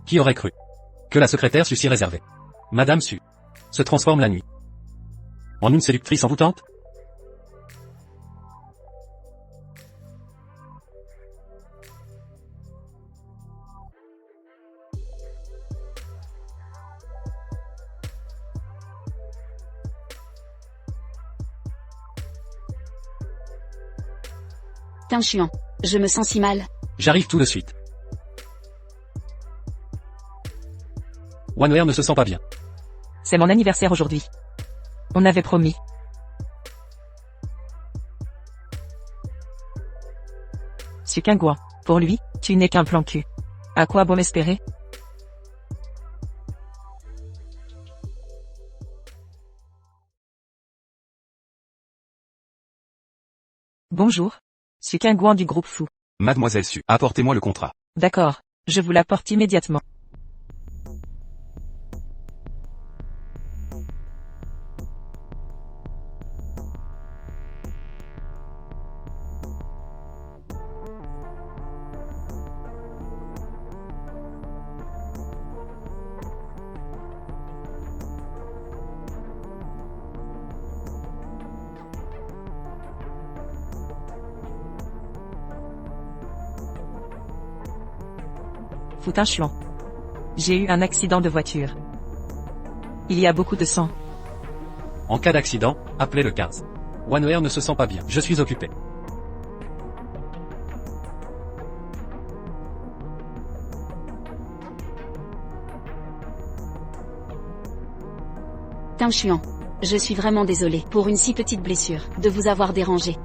Qui aurait cru que la secrétaire Su si réservée, Madame Su, se transforme la nuit en une séductrice envoûtante? Putain chiant. Je me sens si mal. J'arrive tout de suite. Wanweer ne se sent pas bien. C'est mon anniversaire aujourd'hui. On avait promis. Suqingguan, pour lui, tu n'es qu'un plan cul. À quoi bon espérer? Bonjour. Suqingguan du groupe Fou. Mademoiselle Su, apportez-moi le contrat. D'accord, je vous l'apporte immédiatement. Foutin chuan. J'ai eu un accident de voiture. Il y a beaucoup de sang. En cas d'accident, appelez le 15. Wanweer ne se sent pas bien. Je suis occupé. Putain chiant. Je suis vraiment désolé pour une si petite blessure, de vous avoir dérangé.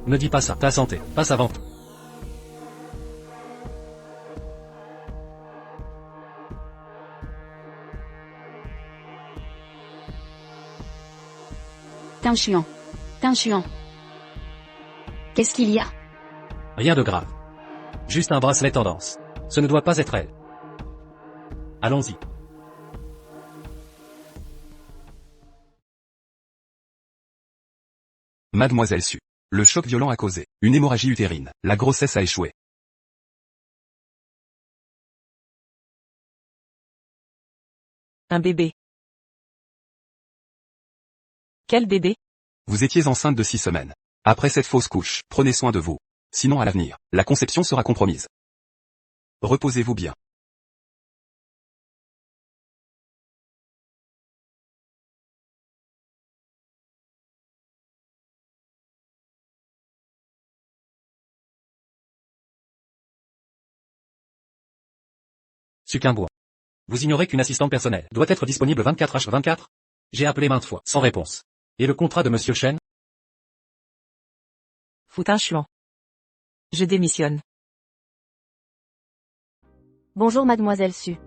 Ne dis pas ça. Ta santé passe avant tout. Putain chiant. Putain chiant. Qu'est-ce qu'il y a? Rien de grave. Juste un bracelet tendance. Ce ne doit pas être elle. Allons-y. Mademoiselle Su. Le choc violent a causé une hémorragie utérine. La grossesse a échoué. Un bébé. Quel bébé? Vous étiez enceinte de 6 semaines. Après cette fausse couche, prenez soin de vous. Sinon à l'avenir, la conception sera compromise. Reposez-vous bien. Suqingguan. Vous ignorez qu'une assistante personnelle doit être disponible 24h/24? J'ai appelé maintes fois, sans réponse. Et le contrat de Monsieur Chen? Foutin chuan. Je démissionne. Bonjour Mademoiselle Su.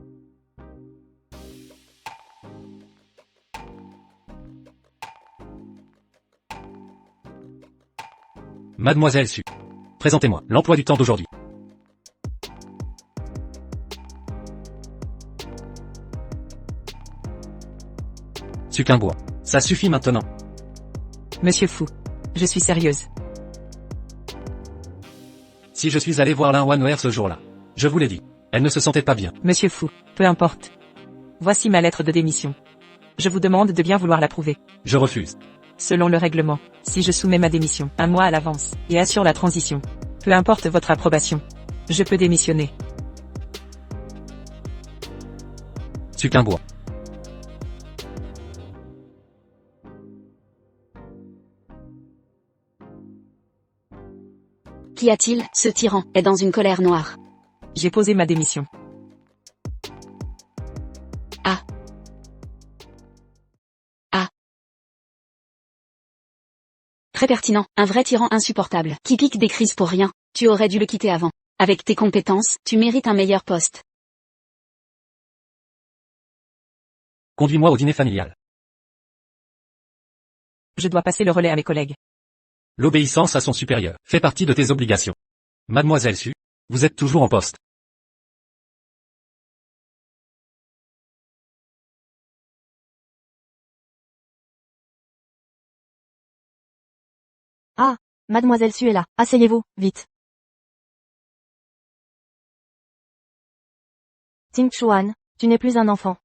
Mademoiselle Su. Présentez-moi l'emploi du temps d'aujourd'hui. Suqingguan. Ça suffit maintenant. Monsieur Fou. Je suis sérieuse. Si je suis allé voir Lin Wanweer ce jour-là, je vous l'ai dit, elle ne se sentait pas bien. Monsieur Fou, peu importe. Voici ma lettre de démission. Je vous demande de bien vouloir l'approuver. Je refuse. Selon le règlement, si je soumets ma démission un mois à l'avance et assure la transition, peu importe votre approbation, je peux démissionner. Suqingguan. Qu'y a-t-il? Ce tyran est dans une colère noire. J'ai posé ma démission. Ah. Ah. Très pertinent, un vrai tyran insupportable, qui pique des crises pour rien. Tu aurais dû le quitter avant. Avec tes compétences, tu mérites un meilleur poste. Conduis-moi au dîner familial. Je dois passer le relais à mes collègues. L'obéissance à son supérieur fait partie de tes obligations. Mademoiselle Su, vous êtes toujours en poste. Ah, Mademoiselle Su est là. Asseyez-vous, vite. Ting Chuan, tu n'es plus un enfant.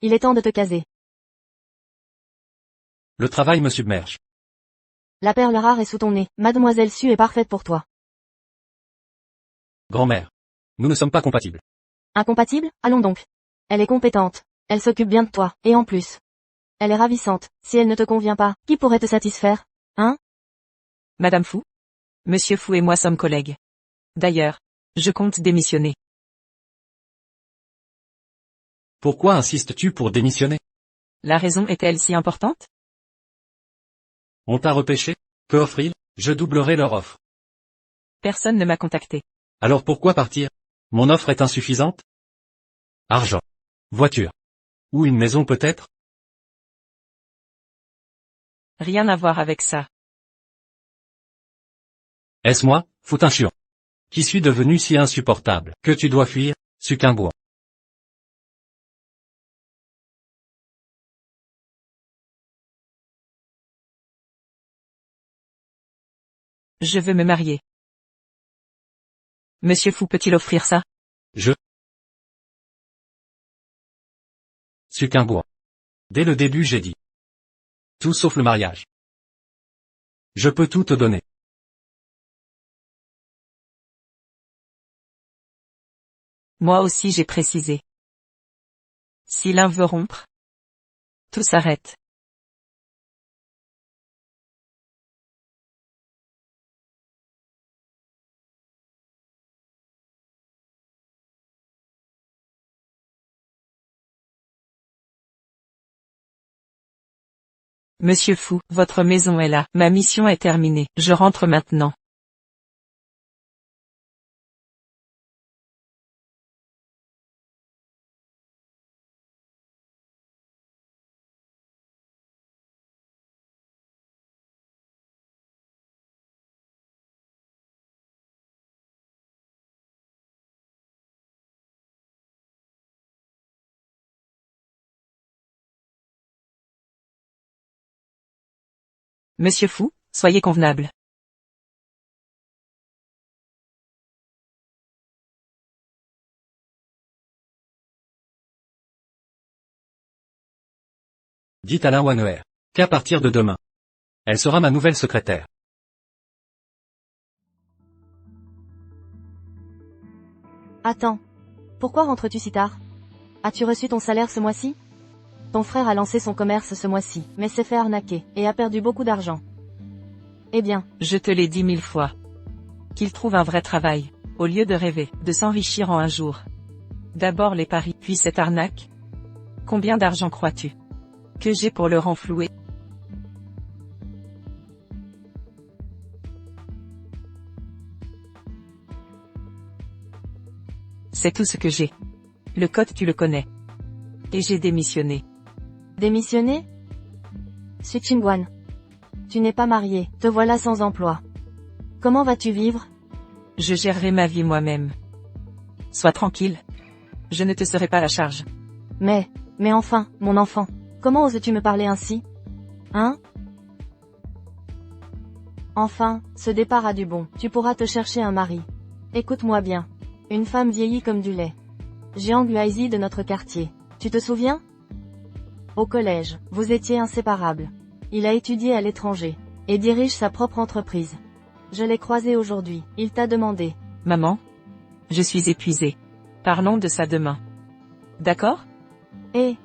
Il est temps de te caser. Le travail me submerge. La perle rare est sous ton nez. Mademoiselle Su est parfaite pour toi. Grand-mère. Nous ne sommes pas compatibles. Incompatible? Allons donc. Elle est compétente. Elle s'occupe bien de toi, et en plus. Elle est ravissante. Si elle ne te convient pas, qui pourrait te satisfaire? Hein? Madame Fu? Monsieur Fu et moi sommes collègues. D'ailleurs, je compte démissionner. Pourquoi insistes-tu pour démissionner? La raison est-elle si importante? On t'a repêché? Que offre-t-il? Je doublerai leur offre. Personne ne m'a contacté. Alors pourquoi partir? Mon offre est insuffisante? Argent. Voiture. Ou une maison peut-être? Rien à voir avec ça. Est-ce moi, Foutinchion, qui suis devenu si insupportable, que tu dois fuir, Suquimbourg? Je veux me marier. Monsieur Fu peut-il offrir ça? Suquimbourg. Dès le début j'ai dit. Tout sauf le mariage. Je peux tout te donner. Moi aussi j'ai précisé. Si l'un veut rompre, tout s'arrête. Monsieur Fu, votre maison est là. Ma mission est terminée. Je rentre maintenant. Monsieur Fu, soyez convenable. Dites à Lin Wanheuer qu'à partir de demain, elle sera ma nouvelle secrétaire. Attends. Pourquoi rentres-tu si tard? As-tu reçu ton salaire ce mois-ci? Ton frère a lancé son commerce ce mois-ci, mais s'est fait arnaquer, et a perdu beaucoup d'argent. Eh bien, Je te l'ai dit 1000 fois. Qu'il trouve un vrai travail, au lieu de rêver, de s'enrichir en un jour. D'abord les paris, puis cette arnaque. Combien d'argent crois-tu que j'ai pour le renflouer? C'est tout ce que j'ai. Le code tu le connais. Et j'ai démissionné. démissionner? Su Chingguan. Tu n'es pas marié, te voilà sans emploi. Comment vas-tu vivre? Je gérerai ma vie moi-même. Sois tranquille. Je ne te serai pas à charge. Mais enfin, mon enfant, comment oses-tu me parler ainsi? Hein? Enfin, ce départ a du bon, tu pourras te chercher un mari. Écoute-moi bien. Une femme vieillie comme du lait. Jiang Luaizi de notre quartier. Tu te souviens? Au collège, vous étiez inséparables. Il a étudié à l'étranger, et dirige sa propre entreprise. Je l'ai croisé aujourd'hui, il t'a demandé. Maman? Je suis épuisée. Parlons de ça demain. D'accord? Eh?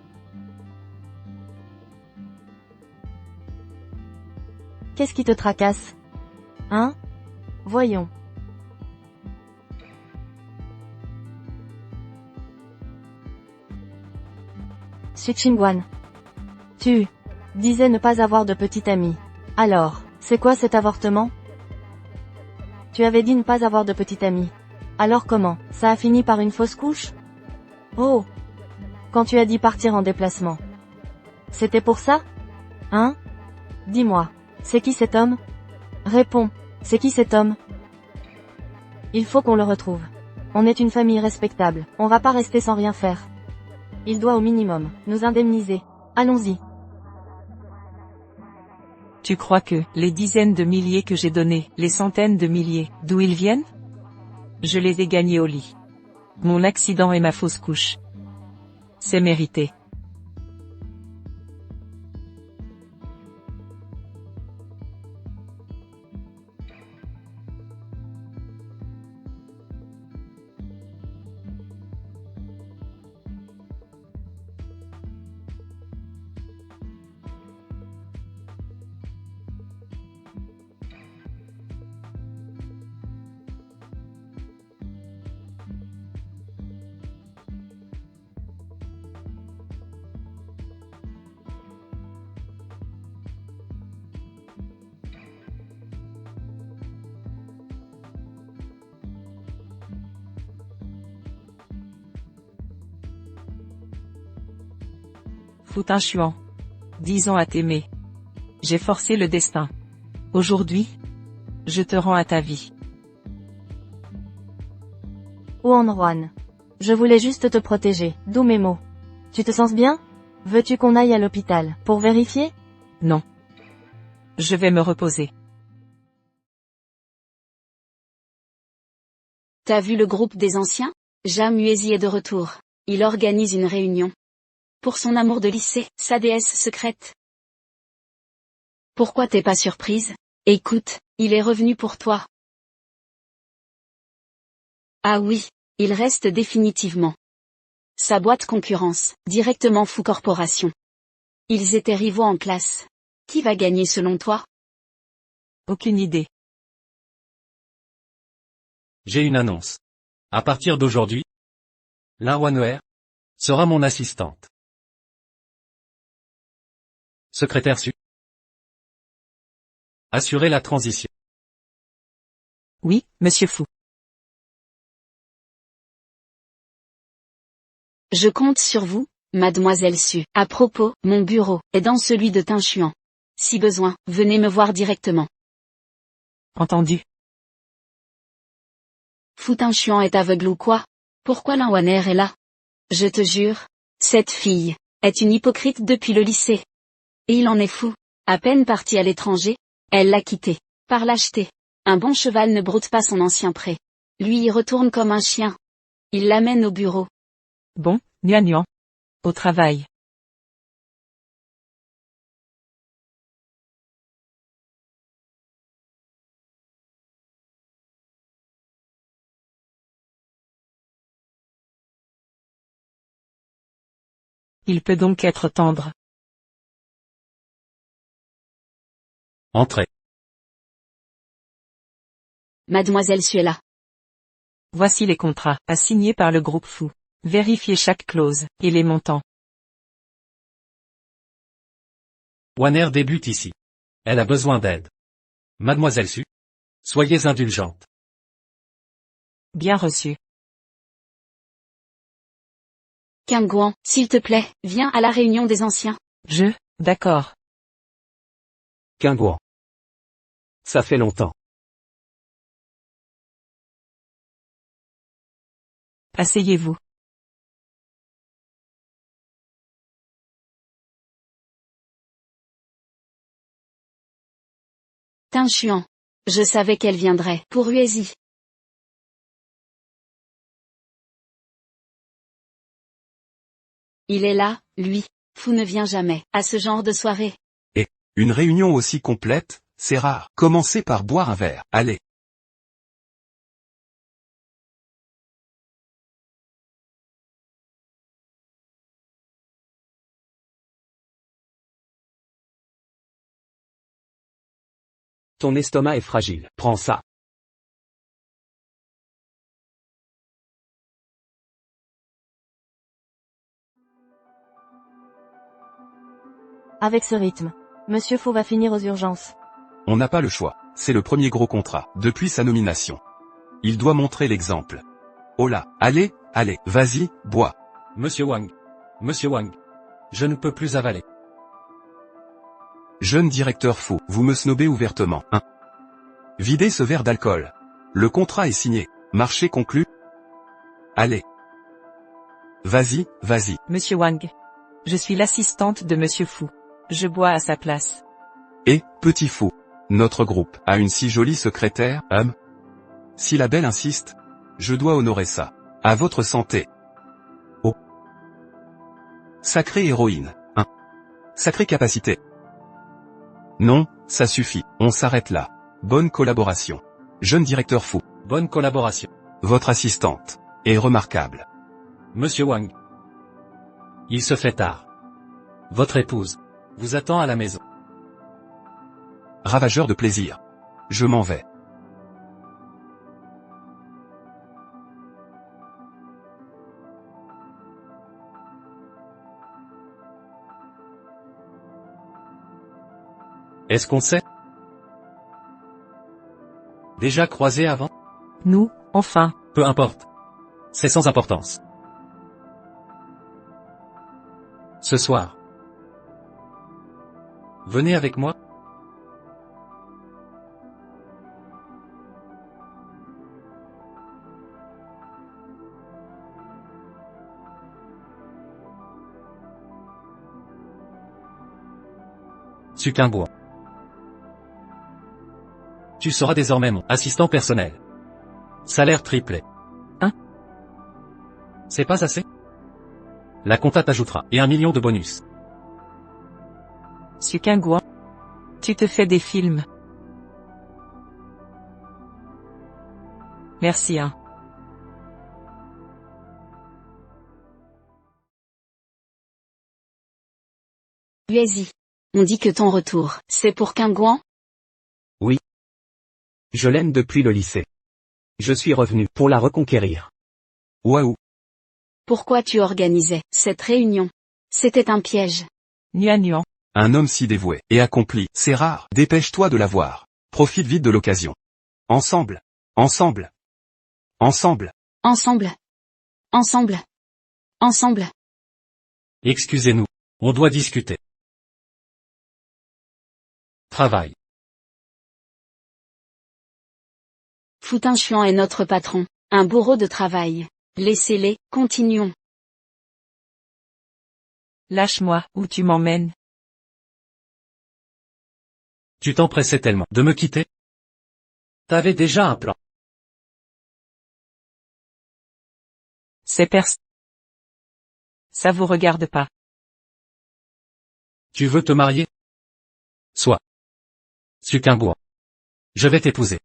Qu'est-ce qui te tracasse? Hein? Voyons. Su Chingguan. Tu disais ne pas avoir de petit ami. Alors, c'est quoi cet avortement? Tu avais dit ne pas avoir de petit ami. Alors comment, ça a fini par une fausse couche? Oh! Quand tu as dit partir en déplacement. C'était pour ça? Hein? Dis-moi, c'est qui cet homme? Réponds, c'est qui cet homme? Il faut qu'on le retrouve. On est une famille respectable, on va pas rester sans rien faire. Il doit au minimum nous indemniser. Allons-y. Tu crois que, les dizaines de milliers que j'ai donnés, les centaines de milliers, d'où ils viennent? Je les ai gagnés au lit. Mon accident et ma fausse couche. C'est mérité. Foutinchuan. 10 ans à t'aimer. J'ai forcé le destin. Aujourd'hui, je te rends à ta vie. Huan Ruan. Je voulais juste te protéger, d'où mes mots. Tu te sens bien? Veux-tu qu'on aille à l'hôpital, pour vérifier? Non. Je vais me reposer. T'as vu le groupe des anciens? Jamuezi est de retour. Il organise une réunion. Pour son amour de lycée, sa déesse secrète. Pourquoi t'es pas surprise? Écoute, il est revenu pour toi. Ah oui, il reste définitivement. Sa boîte concurrence, directement Fou Corporation. Ils étaient rivaux en classe. Qui va gagner selon toi? Aucune idée. J'ai une annonce. À partir d'aujourd'hui, Linwanwer sera mon assistante. Secrétaire Su. Assurer la transition. Oui, monsieur Fou. Je compte sur vous, mademoiselle Su. À propos, mon bureau est dans celui de Tinchuan. Si besoin, venez me voir directement. Entendu. Fou Tinchuan est aveugle ou quoi? Pourquoi Linwanwer est là? Je te jure, cette fille est une hypocrite depuis le lycée. Et il en est fou. À peine partie à l'étranger, elle l'a quitté. Par lâcheté. Un bon cheval ne broute pas son ancien pré. Lui y retourne comme un chien. Il l'amène au bureau. Bon, Nuan. Au travail. Il peut donc être tendre. Entrez. Mademoiselle Su est là. Voici les contrats, à signer par le groupe Fou. Vérifiez chaque clause, et les montants. Wanner débute ici. Elle a besoin d'aide. Mademoiselle Su. Soyez indulgente. Bien reçu. Qingguan, s'il te plaît, viens à la réunion des anciens. D'accord. Qingguan. Ça fait longtemps. Asseyez-vous. Tinchuan. Je savais qu'elle viendrait. Pour Uezi. Il est là, lui. Fou ne vient jamais à ce genre de soirée. Une réunion aussi complète, c'est rare. Commencez par boire un verre. Allez. Ton estomac est fragile. Prends ça. Avec ce rythme, Monsieur Fou va finir aux urgences. On n'a pas le choix. C'est le premier gros contrat, depuis sa nomination. Il doit montrer l'exemple. Oh là, allez, vas-y, bois. Monsieur Wang. Monsieur Wang. Je ne peux plus avaler. Jeune directeur Fou, vous me snobez ouvertement, hein. Videz ce verre d'alcool. Le contrat est signé. Marché conclu. Allez. Vas-y. Monsieur Wang. Je suis l'assistante de monsieur Fou. Je bois à sa place. Et, petit Fou. Notre groupe a une si jolie secrétaire, Si la belle insiste, je dois honorer ça. À votre santé. Oh. Sacrée héroïne. 1. Sacrée capacité. Non, ça suffit, on s'arrête là. Bonne collaboration. Jeune directeur fou. Bonne collaboration. Votre assistante. Est remarquable. Monsieur Wang. Il se fait tard. Votre épouse vous attend à la maison. Ravageur de plaisir. Je m'en vais. Est-ce qu'on sait? Déjà croisé avant? Nous, enfin. Peu importe. C'est sans importance. Ce soir. Venez avec moi? Suquinguan. Tu seras désormais mon assistant personnel. Salaire triplé. Hein? C'est pas assez? La compta t'ajoutera, et 1 million de bonus. Suquinguan. Tu te fais des films. Merci hein. Yuezi. On dit que ton retour, c'est pour Qingguan? Oui. Je l'aime depuis le lycée. Je suis revenu pour la reconquérir. Waouh. Pourquoi tu organisais cette réunion? C'était un piège. Nuan. Un homme si dévoué et accompli, c'est rare. Dépêche-toi de l'avoir. Profite vite de l'occasion. Ensemble. Ensemble. Ensemble. Ensemble. Ensemble. Ensemble. Excusez-nous. On doit discuter. Travail. Foutin-Chuan est notre patron. Un bourreau de travail. Laissez-les, continuons. Lâche-moi, où tu m'emmènes. Tu t'empressais tellement de me quitter? T'avais déjà un plan. C'est Ça vous regarde pas. Tu veux te marier? Soit. Suquinguan. Je vais t'épouser.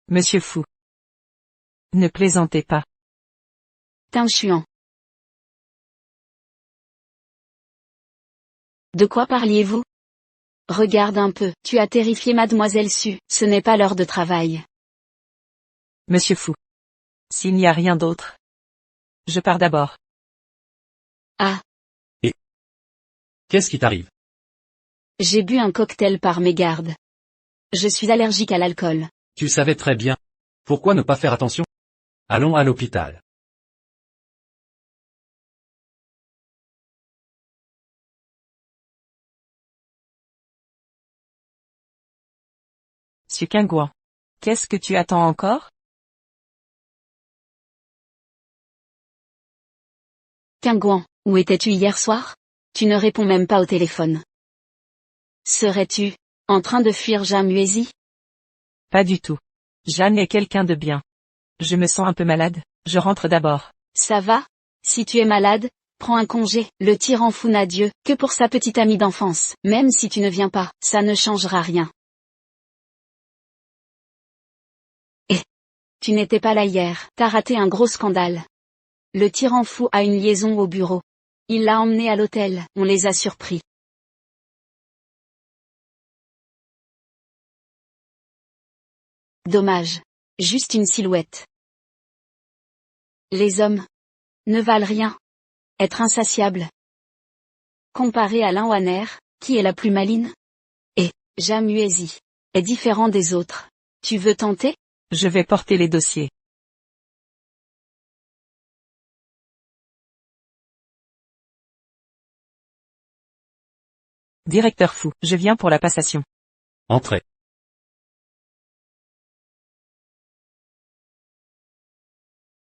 Monsieur Fou. Ne plaisantez pas. Tin-Chuan. De quoi parliez-vous? Regarde un peu, tu as terrifié Mademoiselle Su, ce n'est pas l'heure de travail. Monsieur Fou. S'il n'y a rien d'autre. Je pars d'abord. Ah. Et? Qu'est-ce qui t'arrive? J'ai bu un cocktail par mégarde. Je suis allergique à l'alcool. Tu savais très bien. Pourquoi ne pas faire attention? Allons à l'hôpital. Suquinguan. Qu'est-ce que tu attends encore? Qingguan, où étais-tu hier soir? Tu ne réponds même pas au téléphone. Serais-tu en train de fuir Jamuezi? Pas du tout. Jeanne est quelqu'un de bien. Je me sens un peu malade, je rentre d'abord. Ça va? Si tu es malade, prends un congé. Le tyran fou n'a Dieu que pour sa petite amie d'enfance. Même si tu ne viens pas, ça ne changera rien. Et tu n'étais pas là hier, t'as raté un gros scandale. Le tyran fou a une liaison au bureau. Il l'a emmené à l'hôtel, on les a surpris. Dommage. Juste une silhouette. Les hommes ne valent rien. Être insatiable. Comparé à Linwaner, qui est la plus maline? Et Jamuezi est différent des autres. Tu veux tenter? Je vais porter les dossiers. Directeur Fou, je viens pour la passation. Entrez.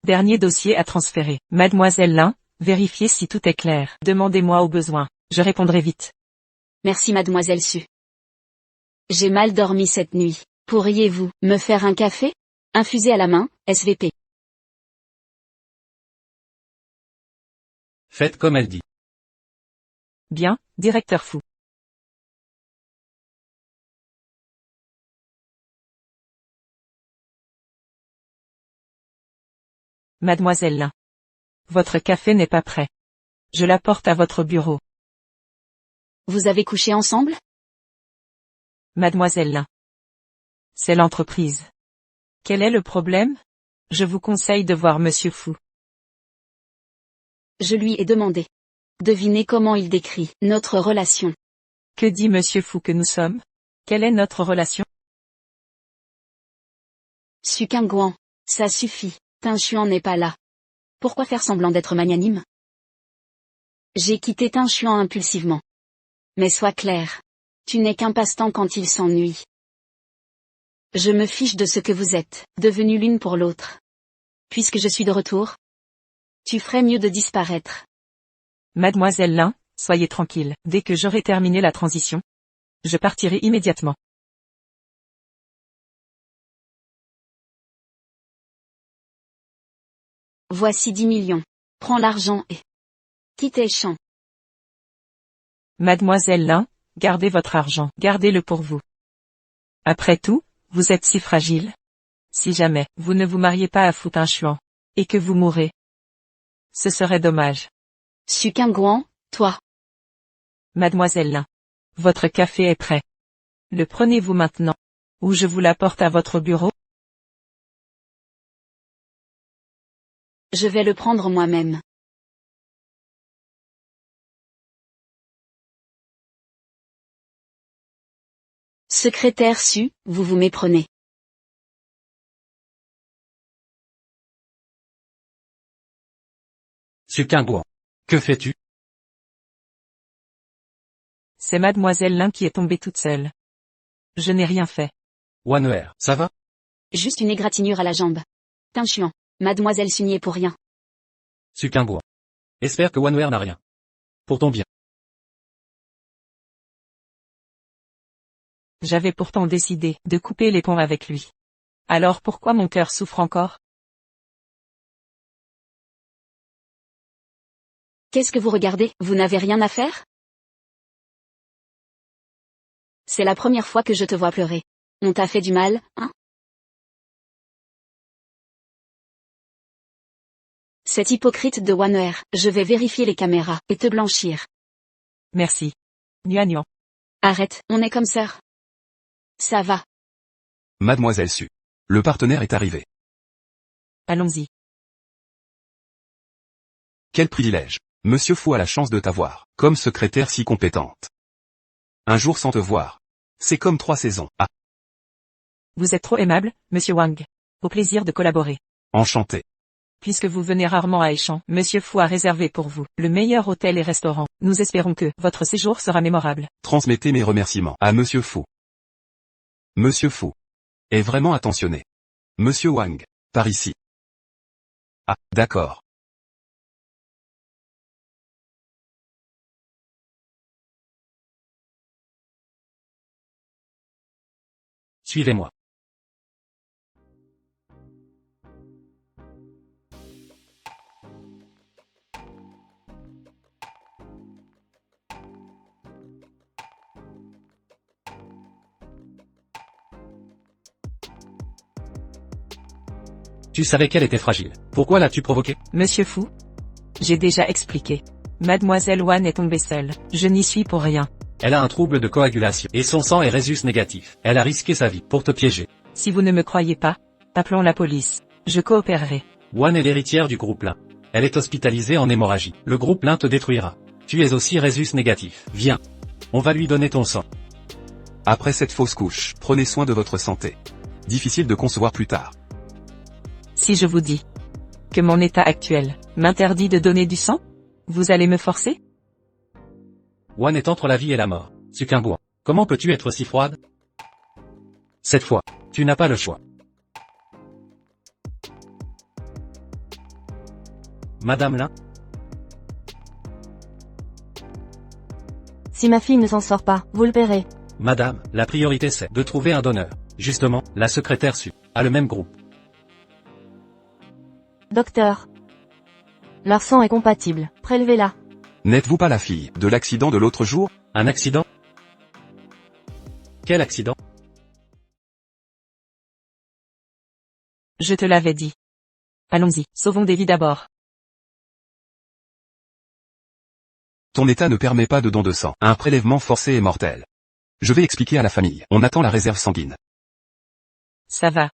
Dernier dossier à transférer. Mademoiselle Lin, vérifiez si tout est clair. Demandez-moi au besoin. Je répondrai vite. Merci Mademoiselle Su. J'ai mal dormi cette nuit. Pourriez-vous me faire un café? Infusé à la main, SVP. Faites comme elle dit. Bien, directeur Fu. Mademoiselle Lin. Votre café n'est pas prêt. Je l'apporte à votre bureau. Vous avez couché ensemble? Mademoiselle Lin. C'est l'entreprise. Quel est le problème? Je vous conseille de voir Monsieur Fu. Je lui ai demandé. Devinez comment il décrit notre relation. Que dit Monsieur Fu que nous sommes? Quelle est notre relation? Su Qingguan. Ça suffit. Tin Xuan n'est pas là. Pourquoi faire semblant d'être magnanime? J'ai quitté Tin Xuan impulsivement. Mais sois clair. Tu n'es qu'un passe-temps quand il s'ennuie. Je me fiche de ce que vous êtes, devenus l'une pour l'autre. Puisque je suis de retour, tu ferais mieux de disparaître. Mademoiselle Lin, soyez tranquille. Dès que j'aurai terminé la transition, je partirai immédiatement. Voici 10 millions. Prends l'argent et quitte les champs. Mademoiselle Lin, gardez votre argent, gardez-le pour vous. Après tout, vous êtes si fragile. Si jamais, vous ne vous mariez pas à Fu Tinchuan, et que vous mourrez, ce serait dommage. Su Qingguan, toi. Mademoiselle Lin. Votre café est prêt. Le prenez-vous maintenant, ou je vous l'apporte à votre bureau? Je vais le prendre moi-même. Secrétaire Su, vous vous méprenez. Su Qingguan. Que fais-tu? C'est Mademoiselle Lin qui est tombée toute seule. Je n'ai rien fait. Wan'er, ça va? Juste une égratignure à la jambe. Tin Xuan. Mademoiselle Su n'y est pour rien. Su Qingguan. Espère que Wan'er n'a rien. Pour ton bien. J'avais pourtant décidé de couper les ponts avec lui. Alors pourquoi mon cœur souffre encore? Qu'est-ce que vous regardez? Vous n'avez rien à faire? C'est la première fois que je te vois pleurer. On t'a fait du mal, hein? C'est hypocrite de Wan'er. Je vais vérifier les caméras et te blanchir. Merci. Nuan. Arrête, on est comme sœurs. Ça va. Mademoiselle Su. Le partenaire est arrivé. Allons-y. Quel privilège. Monsieur Fu a la chance de t'avoir, comme secrétaire si compétente. Un jour sans te voir. C'est comme 3 saisons. Ah, Vous êtes trop aimable, Monsieur Wang. Au plaisir de collaborer. enchanté. Puisque vous venez rarement à Échamps, Monsieur Fu a réservé pour vous le meilleur hôtel et restaurant. Nous espérons que votre séjour sera mémorable. Transmettez mes remerciements à Monsieur Fu. Monsieur Fu est vraiment attentionné. Monsieur Wang, par ici. Ah, d'accord. Suivez-moi. Tu savais qu'elle était fragile. Pourquoi l'as-tu provoquée? Monsieur Fu? J'ai déjà expliqué. Mademoiselle Wan est tombée seule. Je n'y suis pour rien. Elle a un trouble de coagulation, et son sang est Rhésus négatif. Elle a risqué sa vie pour te piéger. Si vous ne me croyez pas, appelons la police. Je coopérerai. Wan est l'héritière du groupe Lin. Elle est hospitalisée en hémorragie. Le groupe Lin te détruira. Tu es aussi Rhésus négatif. Viens. On va lui donner ton sang. Après cette fausse couche, prenez soin de votre santé. Difficile de concevoir plus tard. Si je vous dis que mon état actuel m'interdit de donner du sang, vous allez me forcer? Wan est entre la vie et la mort. Su Qingguan. Comment peux-tu être si froide? Cette fois, tu n'as pas le choix. Madame Lin? Si ma fille ne s'en sort pas, vous le paierez. Madame, la priorité c'est de trouver un donneur. Justement, la secrétaire Su a le même groupe. Docteur. Leur sang est compatible. Prélevez-la. N'êtes-vous pas la fille de l'accident de l'autre jour? Un accident? Quel accident? Je te l'avais dit. Allons-y, sauvons des vies d'abord. Ton état ne permet pas de don de sang. Un prélèvement forcé est mortel. Je vais expliquer à la famille. On attend la réserve sanguine. Ça va.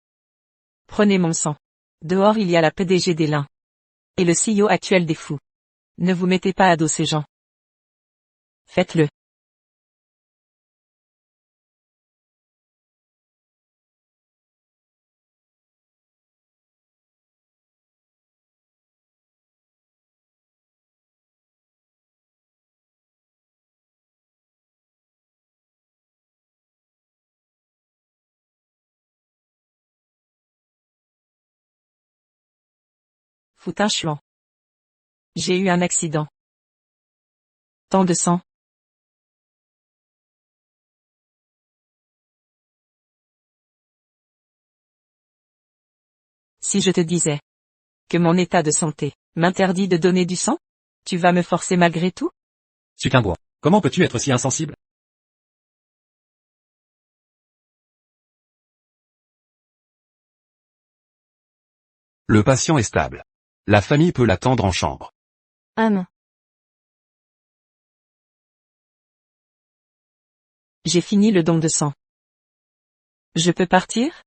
Prenez mon sang. Dehors il y a la PDG des Lins. Et le CEO actuel des Fous. Ne vous mettez pas à dos ces gens. Faites-le. Foutin chuant. J'ai eu un accident. Tant de sang. Si je te disais que mon état de santé m'interdit de donner du sang, tu vas me forcer malgré tout? Suquimbois. Comment peux-tu être si insensible? Le patient est stable. La famille peut l'attendre en chambre. J'ai fini le don de sang. Je peux partir?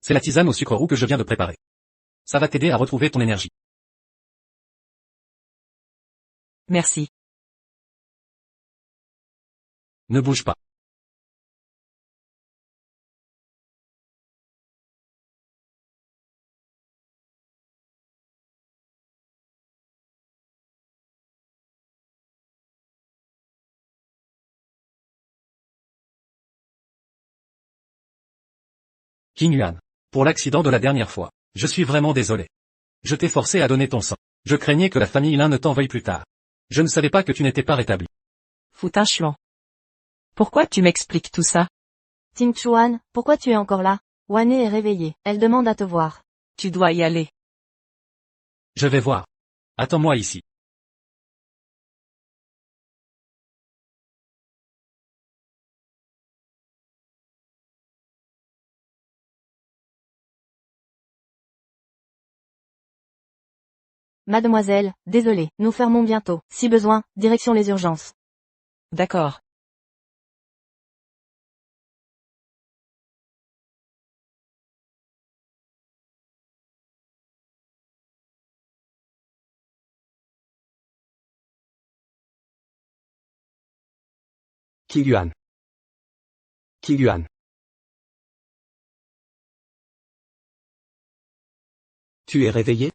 C'est la tisane au sucre roux que je viens de préparer. Ça va t'aider à retrouver ton énergie. Merci. Ne bouge pas. King Yuan. Pour l'accident de la dernière fois. Je suis vraiment désolé. Je t'ai forcé à donner ton sang. Je craignais que la famille Lin ne t'en veuille plus tard. Je ne savais pas que tu n'étais pas rétabli. Foutin chuant. Pourquoi tu m'expliques tout ça? Ting Chuan, pourquoi tu es encore là? Wane est réveillée. Elle demande à te voir. Tu dois y aller. Je vais voir. Attends-moi ici. Mademoiselle, désolée, nous fermons bientôt. Si besoin, direction les urgences. D'accord. Qiyuan. Qiyuan. Tu es réveillé?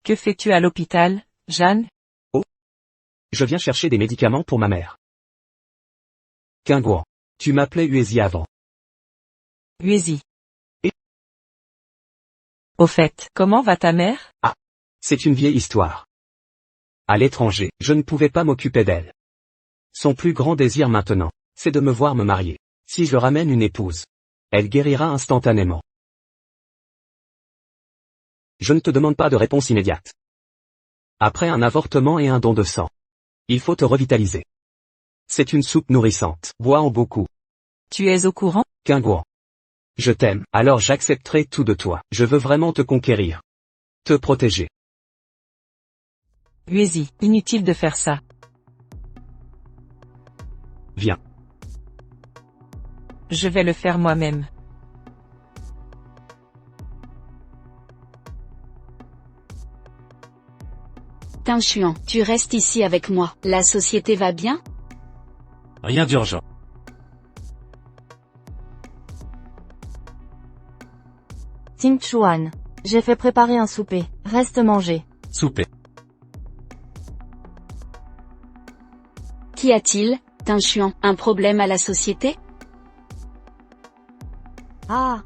Que fais-tu à l'hôpital, Jeanne? Je viens chercher des médicaments pour ma mère. Qingguan. Tu m'appelais Uezi avant. Uezi. Et? Au fait, comment va ta mère? C'est une vieille histoire. À l'étranger, je ne pouvais pas m'occuper d'elle. Son plus grand désir maintenant, c'est de me voir me marier. Si je ramène une épouse, elle guérira instantanément. Je ne te demande pas de réponse immédiate. Après un avortement et un don de sang, il faut te revitaliser. C'est une soupe nourrissante. Bois en beaucoup. Tu es au courant? Qingguan. Je t'aime, alors j'accepterai tout de toi. Je veux vraiment te conquérir. Te protéger. Uezi, inutile de faire ça. Viens. Je vais le faire moi-même. Tin Chuan, tu restes ici avec moi. La société va bien? Rien d'urgent. Ting Chuan. J'ai fait préparer un souper. Reste manger. Souper. Qu'y a-t-il, Tin Chuan? Un problème à la société? Ah.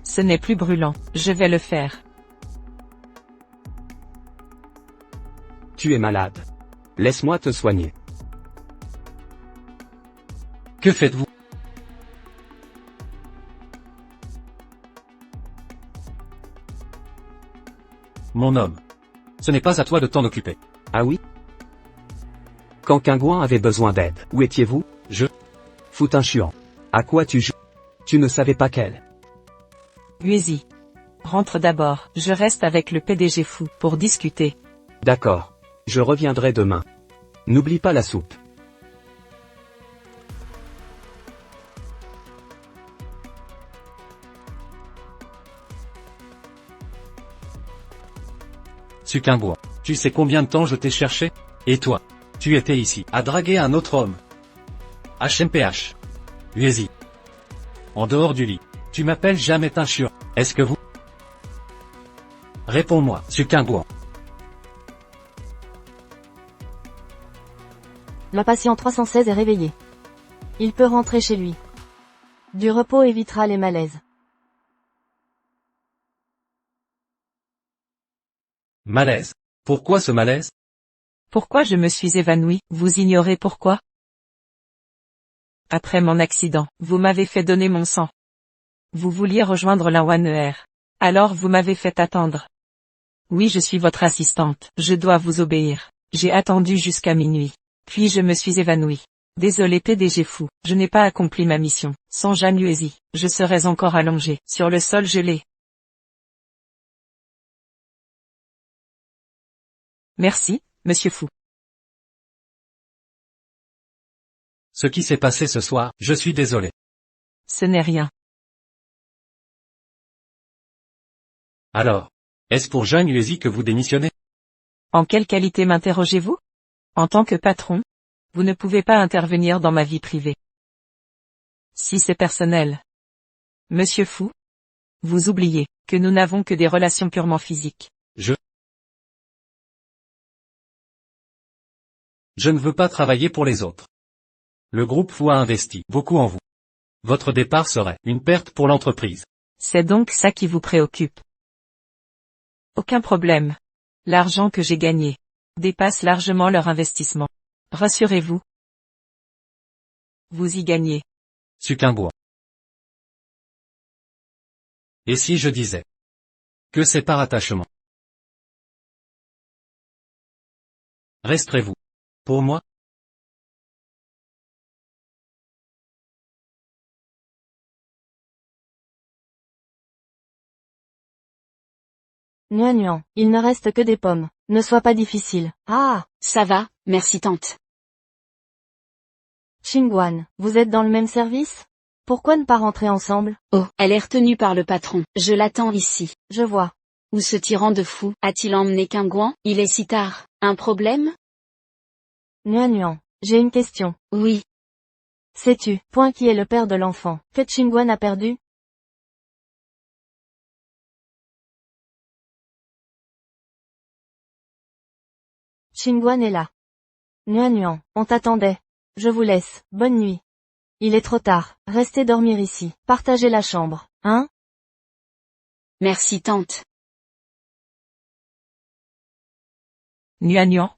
Ce n'est plus brûlant, je vais le faire. Tu es malade. Laisse-moi te soigner. Que faites-vous? Mon homme. Ce n'est pas à toi de t'en occuper. Ah oui? Quand Kingouan avait besoin d'aide, où étiez-vous? Fout un chuan. À quoi tu joues? Tu ne savais pas qu'elle. Uezi. Rentre d'abord, je reste avec le PDG fou, pour discuter. D'accord. Je reviendrai demain. N'oublie pas la soupe. Sucumbois. Tu sais combien de temps je t'ai cherché? Et toi? Tu étais ici, à draguer un autre homme. HMPH. Uezi. En dehors du lit. Tu m'appelles jamais un chieur. Est-ce que vous? Réponds-moi, Sucumbois. Le patient 316 est réveillé. Il peut rentrer chez lui. Du repos évitera les malaises. Malaise. Pourquoi ce malaise? Pourquoi je me suis évanoui, vous ignorez pourquoi? Après mon accident, vous m'avez fait donner mon sang. Vous vouliez rejoindre la One. Alors vous m'avez fait attendre. Oui, je suis votre assistante, je dois vous obéir. J'ai attendu jusqu'à minuit. Puis je me suis évanoui. Désolé PDG fou, je n'ai pas accompli ma mission. Sans Jeanne Uezi, je serais encore allongé, sur le sol gelé. Merci, monsieur fou. Ce qui s'est passé ce soir, je suis désolé. Ce n'est rien. Alors, est-ce pour Jeanne Uezi que vous démissionnez? En quelle qualité m'interrogez-vous? En tant que patron? Vous ne pouvez pas intervenir dans ma vie privée. Si c'est personnel. Monsieur fou? Vous oubliez que nous n'avons que des relations purement physiques. Je ne veux pas travailler pour les autres. Le groupe Fou a investi beaucoup en vous. Votre départ serait une perte pour l'entreprise. C'est donc ça qui vous préoccupe. Aucun problème. L'argent que j'ai gagné dépasse largement leur investissement. Rassurez-vous. Vous y gagnez. Sucumbois. Et si je disais que c'est par attachement? Resterez-vous pour moi? Nuan, il ne reste que des pommes. Ne sois pas difficile. Ah, Ça va, merci tante. Xingguan, vous êtes dans le même service? Pourquoi ne pas rentrer ensemble? Oh, elle est retenue par le patron. Je l'attends ici. Je vois. Où ce tyran de fou a-t-il emmené Kingouan? Il est si tard. Un problème? Nuan, j'ai une question. Oui. Sais-tu, point qui est le père de l'enfant, que Xingguan a perdu? Xingguan est là. Nuan, on t'attendait. Je vous laisse, bonne nuit. Il est trop tard, restez dormir ici, partagez la chambre, hein? Merci tante. Nuan.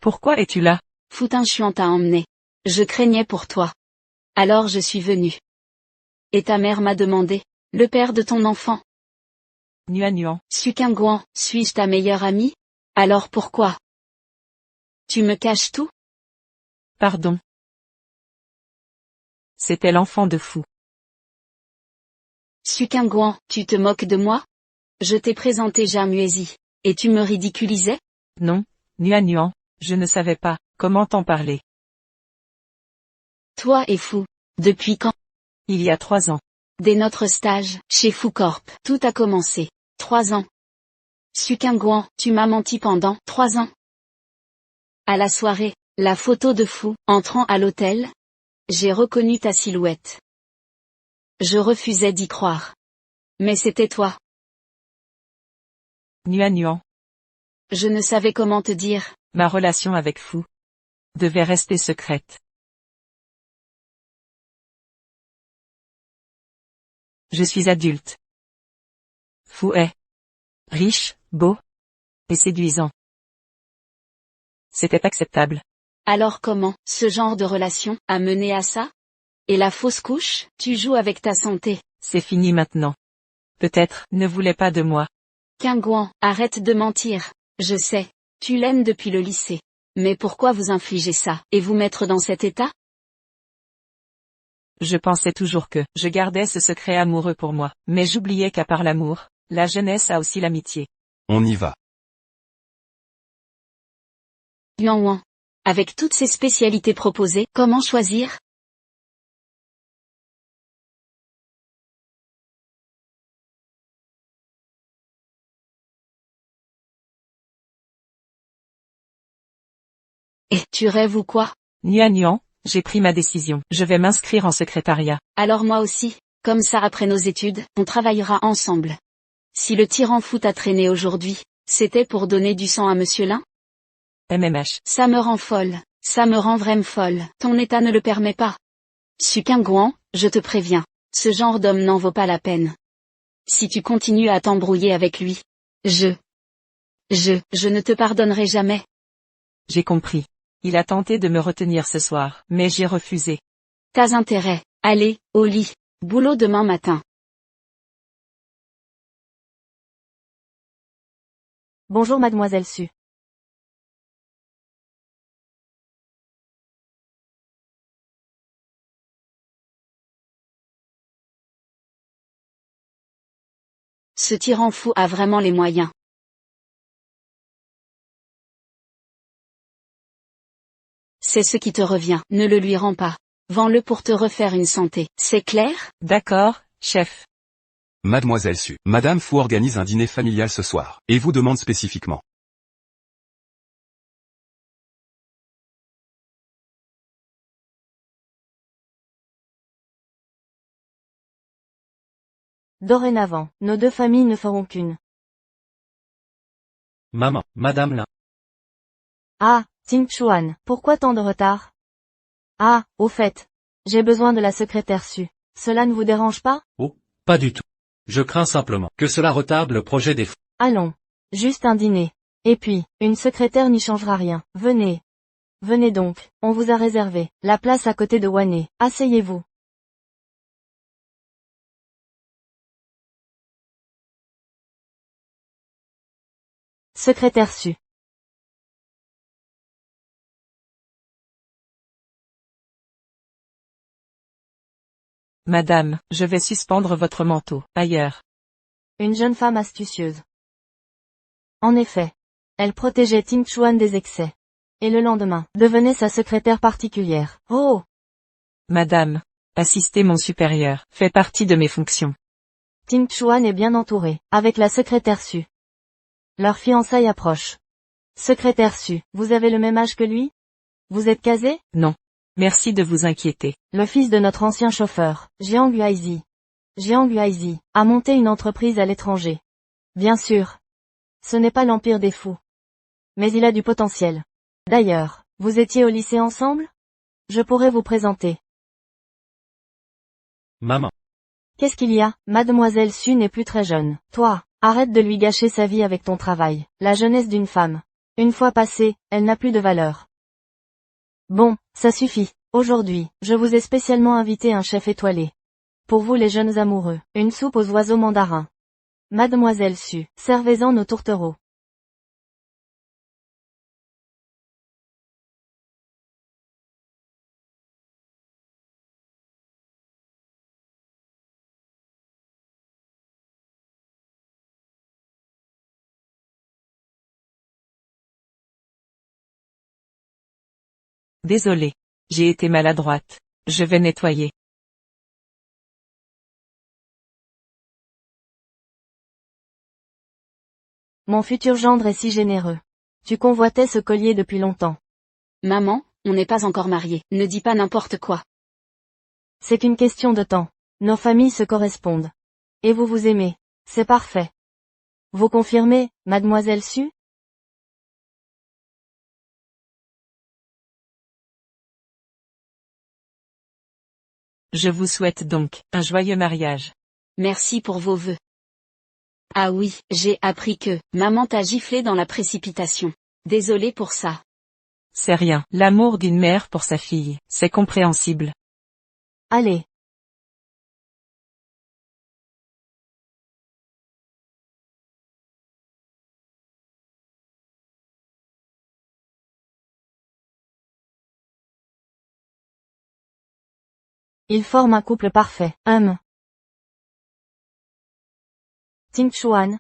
Pourquoi es-tu là? Foutinchuan t'a emmené. Je craignais pour toi. Alors je suis venue. Et ta mère m'a demandé. Le père de ton enfant. Nuan. Sucumbois, suis-je ta meilleure amie? Alors pourquoi? Tu me caches tout? Pardon. C'était l'enfant de fou. Sucumbois, tu te moques de moi? Je t'ai présenté Jamuesi. Et tu me ridiculisais? Non, Nuan, je ne savais pas, comment t'en parler. Toi es fou. Depuis quand? Il y a 3 ans. Dès notre stage, chez Foucorp, tout a commencé. 3 ans. Suqingguan, tu m'as menti pendant 3 ans. À la soirée, la photo de Fou, entrant à l'hôtel. J'ai reconnu ta silhouette. Je refusais d'y croire. Mais c'était toi. Nuan. Je ne savais comment te dire. Ma relation avec Fou devait rester secrète. Je suis adulte. Fou est riche, beau et séduisant. C'était acceptable. Alors comment, ce genre de relation, a mené à ça? Et la fausse couche, tu joues avec ta santé. C'est fini maintenant. Peut-être ne voulait pas de moi. Qingguan, arrête de mentir. Je sais, tu l'aimes depuis le lycée. Mais pourquoi vous infliger ça, et vous mettre dans cet état? Je pensais toujours que je gardais ce secret amoureux pour moi, mais j'oubliais qu'à part l'amour, la jeunesse a aussi l'amitié. On y va. Yuan. Avec toutes ces spécialités proposées, comment choisir? Et tu rêves ou quoi? Nuan, j'ai pris ma décision. Je vais m'inscrire en secrétariat. Alors moi aussi. Comme ça après nos études, on travaillera ensemble. Si le tyran Fou t'a traîné aujourd'hui, c'était pour donner du sang à Monsieur Lin? MMH. Ça me rend folle. Ça me rend vraiment folle. Ton état ne le permet pas. Suqingguan, je te préviens. Ce genre d'homme n'en vaut pas la peine. Si tu continues à t'embrouiller avec lui, je ne te pardonnerai jamais. J'ai compris. Il a tenté de me retenir ce soir, mais j'ai refusé. T'as intérêt. Allez, au lit. Boulot demain matin. Bonjour mademoiselle Su. Ce tyran Fou a vraiment les moyens. C'est ce qui te revient, ne le lui rends pas. Vends-le pour te refaire une santé, c'est clair? D'accord, chef. Mademoiselle Su. Madame Fou organise un dîner familial ce soir, et vous demande spécifiquement. Dorénavant, nos deux familles ne feront qu'une. Maman, Madame Lin. Ah, Ting Chuan, pourquoi tant de retard? Ah, au fait. J'ai besoin de la secrétaire Su. Cela ne vous dérange pas? Oh, pas du tout. Je crains simplement que cela retarde le projet des Fous. Allons. Juste un dîner. Et puis, une secrétaire n'y changera rien. Venez. Venez donc, on vous a réservé la place à côté de Wané. Asseyez-vous. Secrétaire Su. Madame, je vais suspendre votre manteau, ailleurs. Une jeune femme astucieuse. En effet. Elle protégeait Ting Chuan des excès. Et le lendemain, devenait sa secrétaire particulière. Oh! Madame, assister mon supérieur, fait partie de mes fonctions. Ting Chuan est bien entouré, avec la secrétaire Su. Leur fiançailles approche. Secrétaire Su, vous avez le même âge que lui? Vous êtes casé? Non. Merci de vous inquiéter. Le fils de notre ancien chauffeur, Jiang Yuaizi. Jiang Yuaizi a monté une entreprise à l'étranger. Bien sûr. Ce n'est pas l'empire des fous. Mais il a du potentiel. D'ailleurs, vous étiez au lycée ensemble? Je pourrais vous présenter. Maman. Qu'est-ce qu'il y a? Mademoiselle Su n'est plus très jeune. Toi, arrête de lui gâcher sa vie avec ton travail. La jeunesse d'une femme. Une fois passée, elle n'a plus de valeur. Bon, ça suffit. Aujourd'hui, je vous ai spécialement invité un chef étoilé. Pour vous les jeunes amoureux, une soupe aux oiseaux mandarins. Mademoiselle Su, servez-en nos tourtereaux. Désolée. J'ai été maladroite. Je vais nettoyer. Mon futur gendre est si généreux. Tu convoitais ce collier depuis longtemps. Maman, on n'est pas encore mariés, ne dis pas n'importe quoi. C'est qu'une question de temps. Nos familles se correspondent. Et vous vous aimez. C'est parfait. Vous confirmez, mademoiselle Su? Je vous souhaite donc un joyeux mariage. Merci pour vos vœux. Ah oui, j'ai appris que maman t'a giflé dans la précipitation. Désolée pour ça. C'est rien. L'amour d'une mère pour sa fille, c'est compréhensible. Allez. Ils forment un couple parfait. Ting Chuan.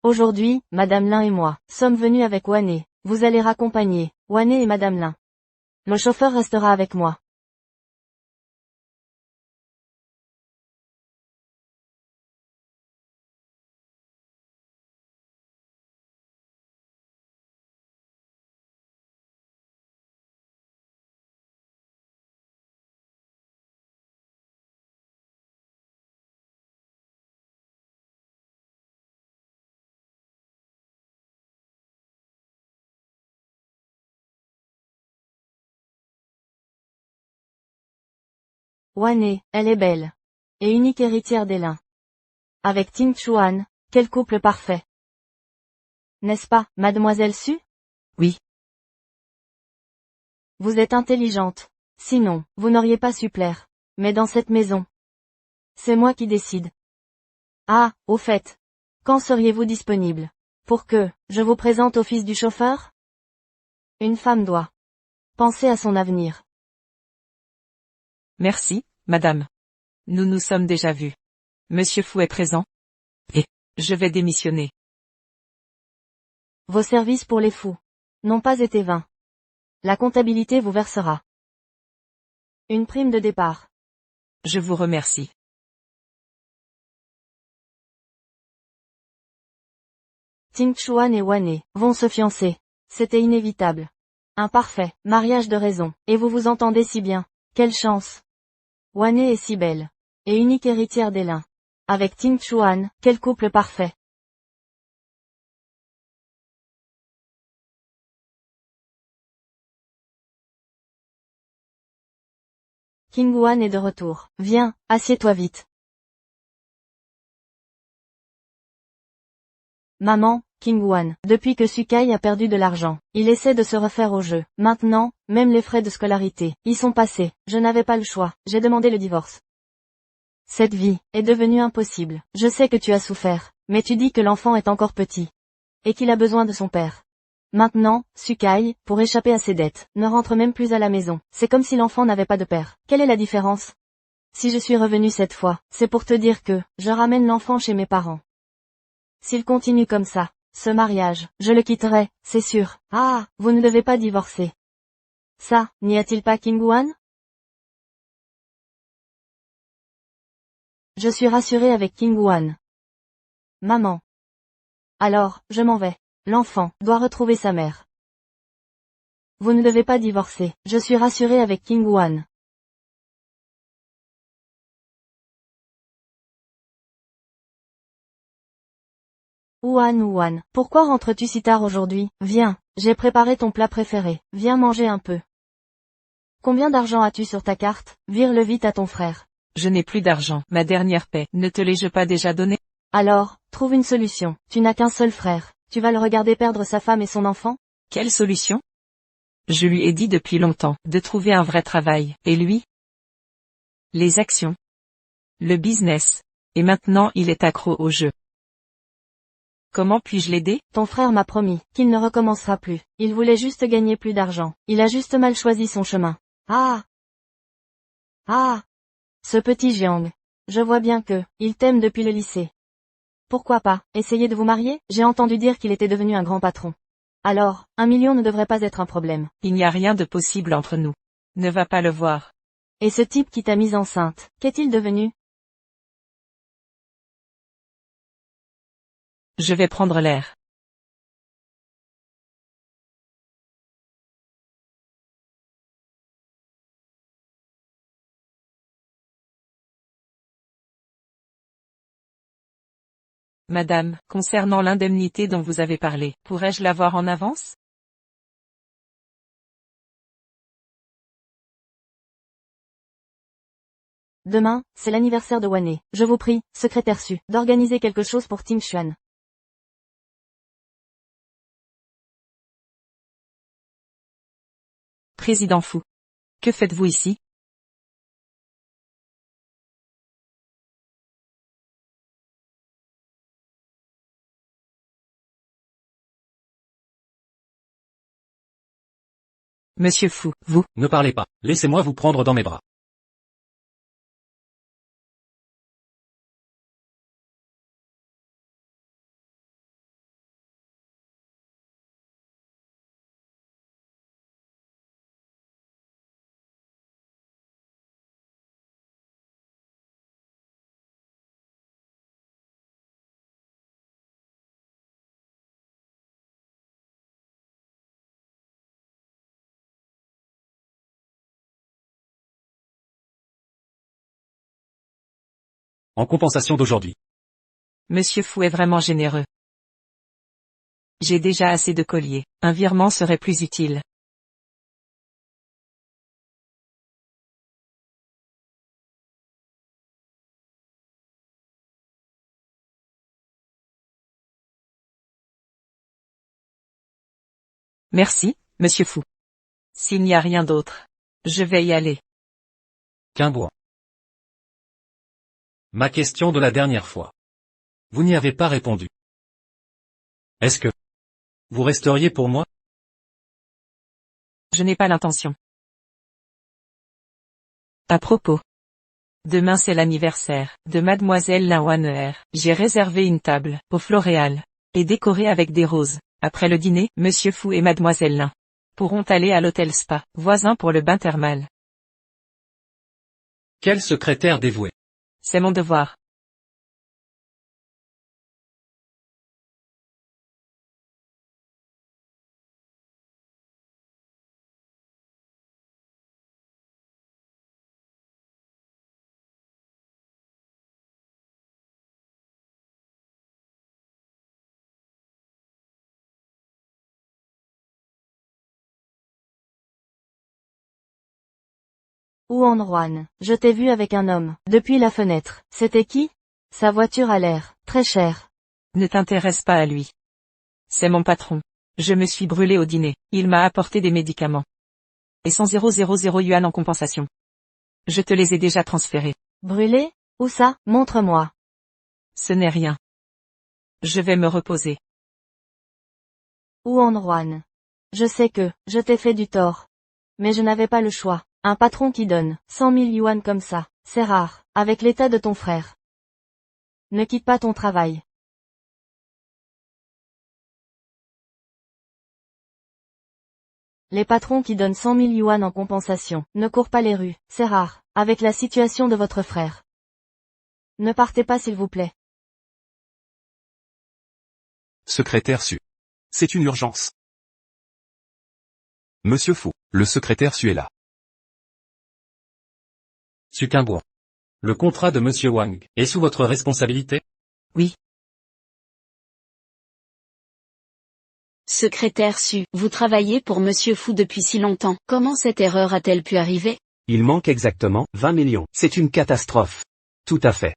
Aujourd'hui, Madame Lin et moi, sommes venus avec Wane. Vous allez raccompagner Wane et Madame Lin. Le chauffeur restera avec moi. Wane, elle est belle. Et unique héritière des Lin. Avec Ting Chuan, quel couple parfait. N'est-ce pas, mademoiselle Su? Oui. Vous êtes intelligente. Sinon, vous n'auriez pas su plaire. Mais dans cette maison, c'est moi qui décide. Ah, au fait. Quand seriez-vous disponible? Pour que, je vous présente au fils du chauffeur? Une femme doit penser à son avenir. Merci, madame. Nous nous sommes déjà vus. Monsieur Fou est présent. Et, je vais démissionner. Vos services pour les fous n'ont pas été vains. La comptabilité vous versera une prime de départ. Je vous remercie. Ting Chuan et Wane vont se fiancer. C'était inévitable. Un parfait mariage de raison. Et vous vous entendez si bien. Quelle chance. Wane est si belle. Et unique héritière des Lin. Avec Ting Chuan, quel couple parfait. King Wan est de retour. Viens, assieds-toi vite. Maman, King Wan, depuis que Sukai a perdu de l'argent, il essaie de se refaire au jeu. Maintenant, même les frais de scolarité y sont passés. Je n'avais pas le choix, j'ai demandé le divorce. Cette vie est devenue impossible. Je sais que tu as souffert, mais tu dis que l'enfant est encore petit. Et qu'il a besoin de son père. Maintenant, Sukai, pour échapper à ses dettes, ne rentre même plus à la maison. C'est comme si l'enfant n'avait pas de père. Quelle est la différence? Si je suis revenu cette fois, c'est pour te dire que, je ramène l'enfant chez mes parents. S'il continue comme ça, ce mariage, je le quitterai, c'est sûr. Ah, vous ne devez pas divorcer. Ça, n'y a-t-il pas King Wan? Je suis rassurée avec King Wan. Maman. Alors, je m'en vais. L'enfant doit retrouver sa mère. Vous ne devez pas divorcer. Je suis rassurée avec King Wan. Wan, pourquoi rentres-tu si tard aujourd'hui? Viens, j'ai préparé ton plat préféré. Viens manger un peu. Combien d'argent as-tu sur ta carte? Vire-le vite à ton frère. Je n'ai plus d'argent. Ma dernière paie. Ne te l'ai-je pas déjà donnée? Alors, trouve une solution. Tu n'as qu'un seul frère. Tu vas le regarder perdre sa femme et son enfant? Quelle solution? Je lui ai dit depuis longtemps de trouver un vrai travail. Et lui? Les actions. Le business. Et maintenant il est accro au jeu. Comment puis-je l'aider? Ton frère m'a promis qu'il ne recommencera plus. Il voulait juste gagner plus d'argent. Il a juste mal choisi son chemin. Ah! Ce petit Jiang. Je vois bien que, il t'aime depuis le lycée. Pourquoi pas, essayer de vous marier? J'ai entendu dire qu'il était devenu un grand patron. Alors, 1 million ne devrait pas être un problème. Il n'y a rien de possible entre nous. Ne va pas le voir. Et ce type qui t'a mise enceinte, qu'est-il devenu? Je vais prendre l'air. Madame, concernant l'indemnité dont vous avez parlé, pourrais-je l'avoir en avance? Demain, c'est l'anniversaire de Wane. Je vous prie, secrétaire Su, d'organiser quelque chose pour Ting Xuan. Président Fu. Que faites-vous ici? Monsieur Fu, vous, Ne parlez pas, laissez-moi vous prendre dans mes bras. En compensation d'aujourd'hui. Monsieur Fu est vraiment généreux. J'ai déjà assez de colliers. Un virement serait plus utile. Merci, Monsieur Fu. S'il n'y a rien d'autre, je vais y aller. Quimbois. Ma question de la dernière fois. Vous n'y avez pas répondu. Est-ce que vous resteriez pour moi? Je n'ai pas l'intention. À propos. Demain c'est l'anniversaire de Mademoiselle Lin Waner. J'ai réservé une table, au floréal, et décorée avec des roses. Après le dîner, Monsieur Fu et Mademoiselle Lin pourront aller à l'hôtel Spa, voisin pour le bain thermal. Quel secrétaire dévoué. C'est mon devoir. Huan Ruan, je t'ai vu avec un homme, depuis la fenêtre. C'était qui? Sa voiture a l'air très chère. Ne t'intéresse pas à lui. C'est mon patron. Je me suis brûlé au dîner. Il m'a apporté des médicaments. Et 100 yuan en compensation. Je te les ai déjà transférés. Brûlé? Où ça? Montre-moi. Ce n'est rien. Je vais me reposer. Huan Ruan. Je sais que, je t'ai fait du tort. Mais je n'avais pas le choix. Un patron qui donne 100 000 yuan comme ça, c'est rare, avec l'état de ton frère. Ne quitte pas ton travail. Les patrons qui donnent 100 000 yuan en compensation ne courent pas les rues, c'est rare, avec la situation de votre frère. Ne partez pas s'il vous plaît. Secrétaire Su. C'est une urgence. Monsieur Fu, le secrétaire Su est là. Su Quimbois. Le contrat de Monsieur Wang est sous votre responsabilité? Oui. Secrétaire Su, vous travaillez pour Monsieur Fu depuis si longtemps. Comment cette erreur a-t-elle pu arriver? Il manque exactement 20 millions. C'est une catastrophe. Tout à fait.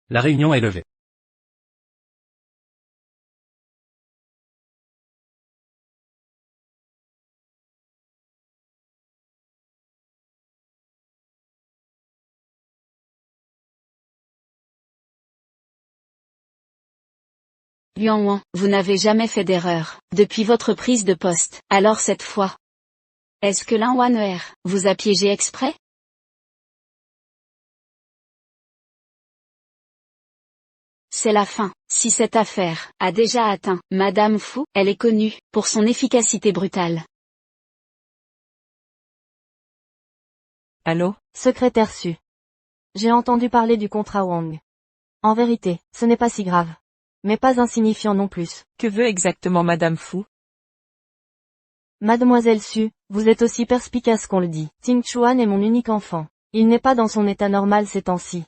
La réunion est levée. Yuan Wan, vous n'avez jamais fait d'erreur, depuis votre prise de poste. Alors cette fois. Est-ce que Lin Waner vous a piégé exprès? C'est la fin. Si cette affaire a déjà atteint Madame Fu, elle est connue pour son efficacité brutale. Allô? Secrétaire Su. J'ai entendu parler du contrat Wang. En vérité, ce n'est pas si grave. Mais pas insignifiant non plus. Que veut exactement Madame Fu? Mademoiselle Su, vous êtes aussi perspicace qu'on le dit. Ting Xuan est mon unique enfant. Il n'est pas dans son état normal ces temps-ci.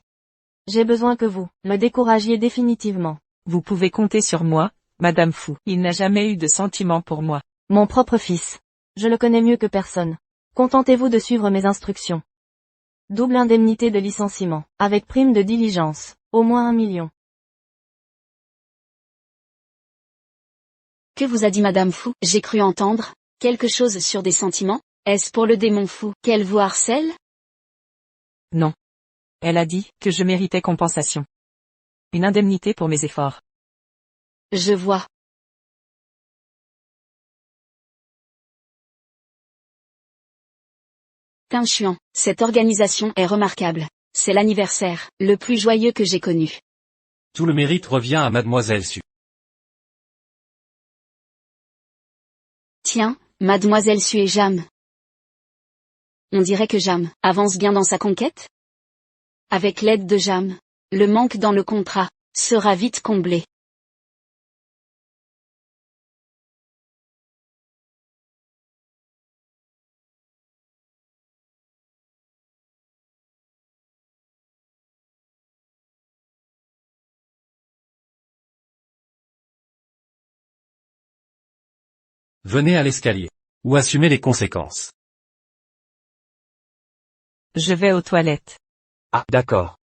J'ai besoin que vous me découragiez définitivement. Vous pouvez compter sur moi, Madame Fou. Il n'a jamais eu de sentiment pour moi. Mon propre fils. Je le connais mieux que personne. Contentez-vous de suivre mes instructions. Double indemnité de licenciement, avec prime de diligence, au moins 1 million. Que vous a dit Madame Fou? J'ai cru entendre quelque chose sur des sentiments. Est-ce pour le démon fou qu'elle vous harcèle? Non. Elle a dit que je méritais compensation. Une indemnité pour mes efforts. Je vois. Tinchuan, cette organisation est remarquable. C'est l'anniversaire le plus joyeux que j'ai connu. Tout le mérite revient à Mademoiselle Su. Tiens, Mademoiselle Su et Jam. On dirait que Jam avance bien dans sa conquête? Avec l'aide de Jam, le manque dans le contrat sera vite comblé. Venez à l'escalier. Ou assumez les conséquences. Je vais aux toilettes. Ah, d'accord.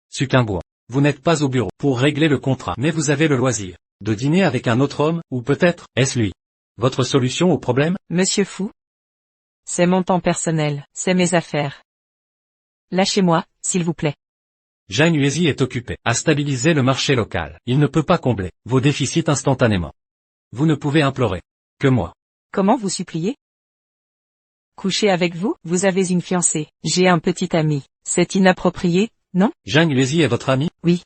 Succumbois. Vous n'êtes pas au bureau pour régler le contrat, mais vous avez le loisir de dîner avec un autre homme, ou peut-être, est-ce lui? Votre solution au problème? Monsieur Fou? C'est mon temps personnel, c'est mes affaires. Lâchez-moi, s'il vous plaît. Jeanne Huésy est occupé à stabiliser le marché local. Il ne peut pas combler vos déficits instantanément. Vous ne pouvez implorer que moi. Comment vous supplier? Coucher avec vous? Vous avez une fiancée. J'ai un petit ami. C'est inapproprié, non? Jeanne Huésy est votre ami? Oui.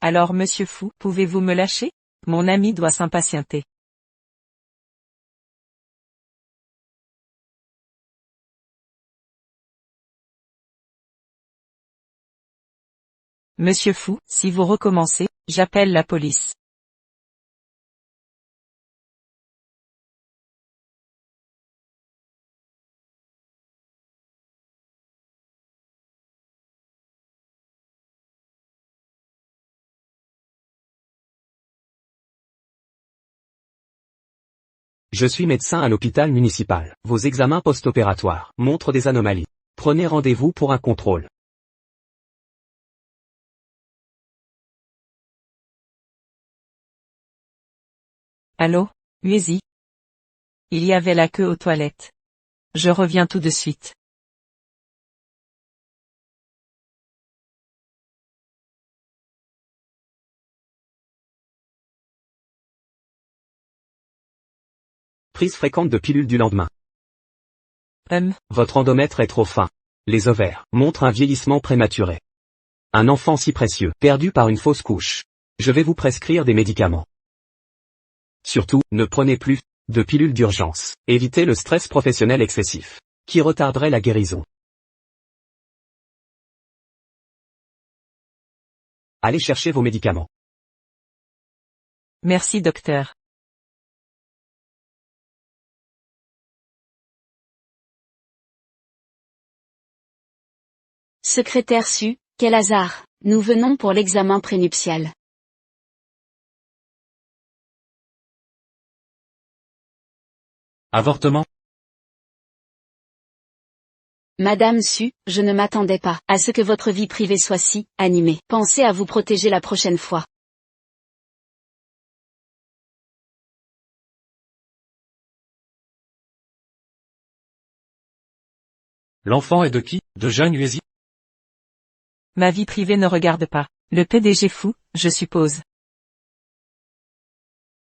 Alors Monsieur Fou, pouvez-vous me lâcher? Mon ami doit s'impatienter. Monsieur Fou, si vous recommencez, j'appelle la police. Je suis médecin à l'hôpital municipal. Vos examens post-opératoires montrent des anomalies. Prenez rendez-vous pour un contrôle. Allô, Huésy? Il y avait la queue aux toilettes. Je reviens tout de suite. Prise fréquente de pilules du lendemain. Votre endomètre est trop fin. Les ovaires montrent un vieillissement prématuré. Un enfant si précieux, perdu par une fausse couche. Je vais vous prescrire des médicaments. Surtout, ne prenez plus de pilules d'urgence. Évitez le stress professionnel excessif, qui retarderait la guérison. Allez chercher vos médicaments. Merci docteur. Secrétaire Su, quel hasard, nous venons pour l'examen prénuptial. Avortement? Madame Su, je ne m'attendais pas à ce que votre vie privée soit si animée. Pensez à vous protéger la prochaine fois. L'enfant est de qui? De Jeanne Huésy? Ma vie privée ne regarde pas. Le PDG Fou, je suppose.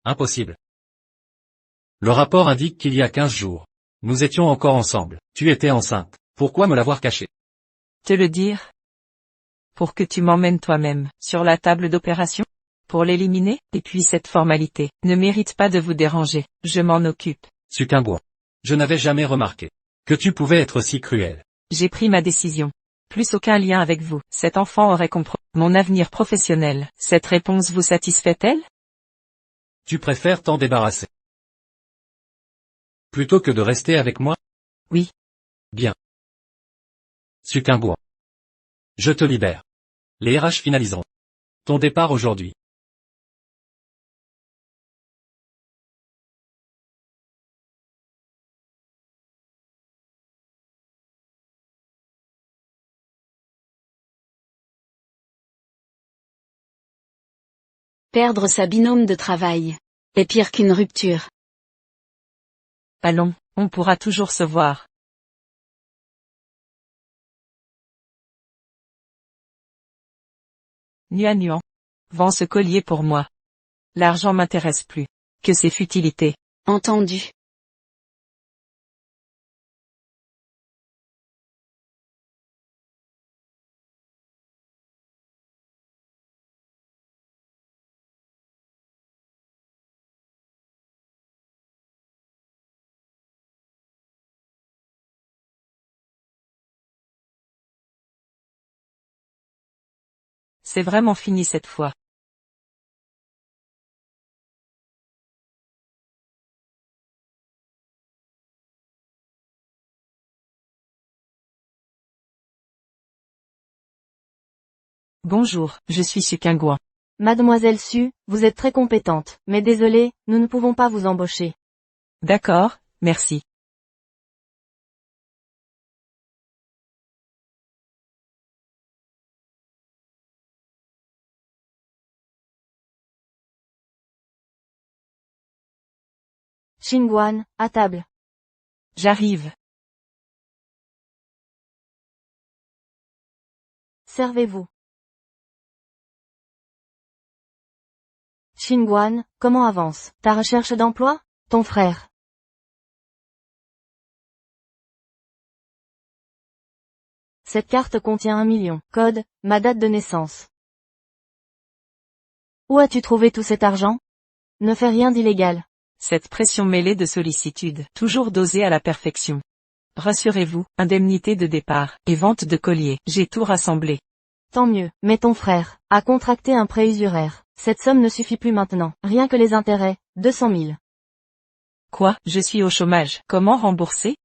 Impossible. Le rapport indique qu'il y a 15 jours. Nous étions encore ensemble. Tu étais enceinte. Pourquoi me l'avoir caché? Te le dire? Pour que tu m'emmènes toi-même, sur la table d'opération? Pour l'éliminer? Et puis cette formalité ne mérite pas de vous déranger. Je m'en occupe. Succumbois. Je n'avais jamais remarqué que tu pouvais être si cruel. J'ai pris ma décision. Plus aucun lien avec vous. Cet enfant aurait compromis mon avenir professionnel. Cette réponse vous satisfait-elle? Tu préfères t'en débarrasser plutôt que de rester avec moi? Oui. Bien. Succumbois. Je te libère. Les RH finaliseront ton départ aujourd'hui. Perdre sa binôme de travail est pire qu'une rupture. Allons, on pourra toujours se voir. Nuan Nuan. Vends ce collier pour moi. L'argent m'intéresse plus. Que ses futilités. Entendu. C'est vraiment fini cette fois. Bonjour, je suis Succumbois. Mademoiselle Su, vous êtes très compétente, mais désolé, nous ne pouvons pas vous embaucher. D'accord, merci. Xingguan, à table. J'arrive. Servez-vous. Xingguan, comment avance ta recherche d'emploi? Ton frère. Cette carte contient 1 million. Code, ma date de naissance. Où as-tu trouvé tout cet argent? Ne fais rien d'illégal. Cette pression mêlée de sollicitude, toujours dosée à la perfection. Rassurez-vous, indemnité de départ, et vente de collier, j'ai tout rassemblé. Tant mieux, mais ton frère a contracté un prêt usuraire. Cette somme ne suffit plus maintenant. Rien que les intérêts, 200 000. Quoi? Je suis au chômage. Comment rembourser?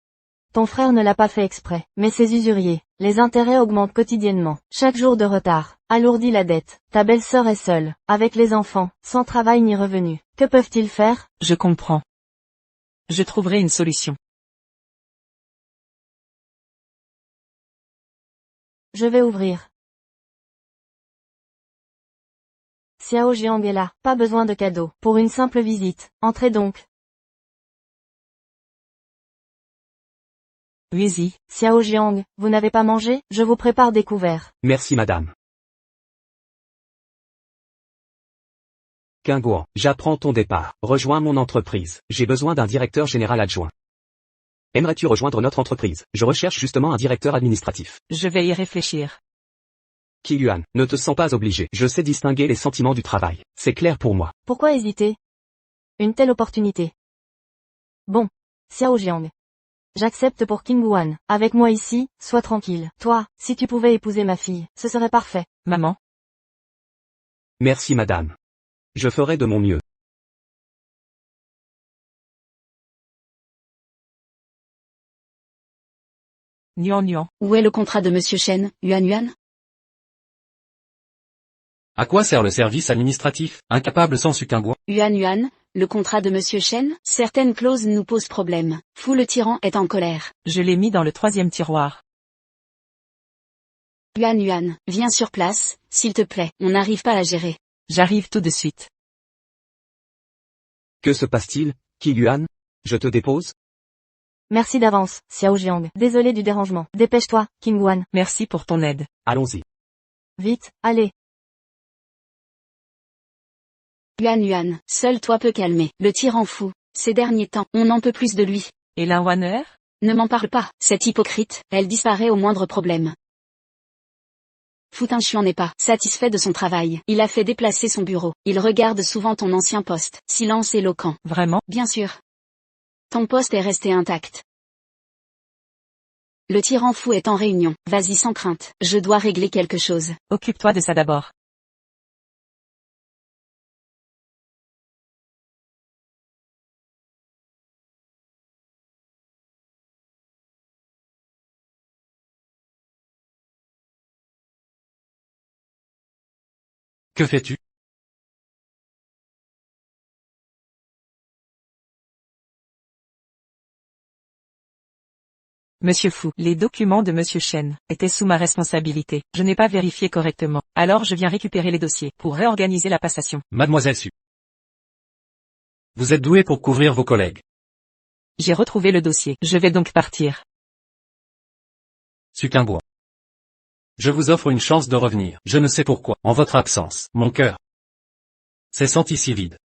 Ton frère ne l'a pas fait exprès, mais ces usuriers, les intérêts augmentent quotidiennement. Chaque jour de retard alourdit la dette. Ta belle-sœur est seule, avec les enfants, sans travail ni revenu. Que peuvent-ils faire? Je comprends. Je trouverai une solution. Je vais ouvrir. Xiao Jiang est là, pas besoin de cadeau. Pour une simple visite, entrez donc. Huizi. Xiao Jiang, vous n'avez pas mangé? Je vous prépare des couverts. Merci madame. Qingguan, j'apprends ton départ. Rejoins mon entreprise. J'ai besoin d'un directeur général adjoint. Aimerais-tu rejoindre notre entreprise? Je recherche justement un directeur administratif. Je vais y réfléchir. Qiyuan, ne te sens pas obligé. Je sais distinguer les sentiments du travail. C'est clair pour moi. Pourquoi hésiter? Une telle opportunité. Bon. Xiao Jiang. J'accepte pour Qingguan. Avec moi ici, sois tranquille. Toi, si tu pouvais épouser ma fille, ce serait parfait. Maman. Merci madame. Je ferai de mon mieux. Nuan Nuan. Où est le contrat de Monsieur Chen, Yuan Yuan? À quoi sert le service administratif, incapable sans Succumbois? Yuan Yuan, le contrat de Monsieur Chen? Certaines clauses nous posent problème. Fou le tyran est en colère. Je l'ai mis dans le 3e tiroir. Yuan Yuan, viens sur place, s'il te plaît, on n'arrive pas à gérer. J'arrive tout de suite. Que se passe-t-il, Qiyuan? Je te dépose? Merci d'avance, Xiao Jiang. Désolé du dérangement. Dépêche-toi, Qingguan. Merci pour ton aide. Allons-y. Vite, allez. Yuan Yuan, seul toi peux calmer le tyran fou. Ces derniers temps, on n'en peut plus de lui. Et la Wanner? Ne m'en parle pas, cette hypocrite, elle disparaît au moindre problème. Foutinchuan n'est pas satisfait de son travail. Il a fait déplacer son bureau. Il regarde souvent ton ancien poste. Silence éloquent. Vraiment? Bien sûr. Ton poste est resté intact. Le tyran fou est en réunion. Vas-y sans crainte. Je dois régler quelque chose. Occupe-toi de ça d'abord. Que fais-tu? Monsieur Fu, les documents de Monsieur Chen étaient sous ma responsabilité. Je n'ai pas vérifié correctement. Alors je viens récupérer les dossiers pour réorganiser la passation. Mademoiselle Su. Vous êtes douée pour couvrir vos collègues. J'ai retrouvé le dossier. Je vais donc partir. Suquimbois. Je vous offre une chance de revenir. Je ne sais pourquoi, en votre absence, mon cœur s'est senti si vide.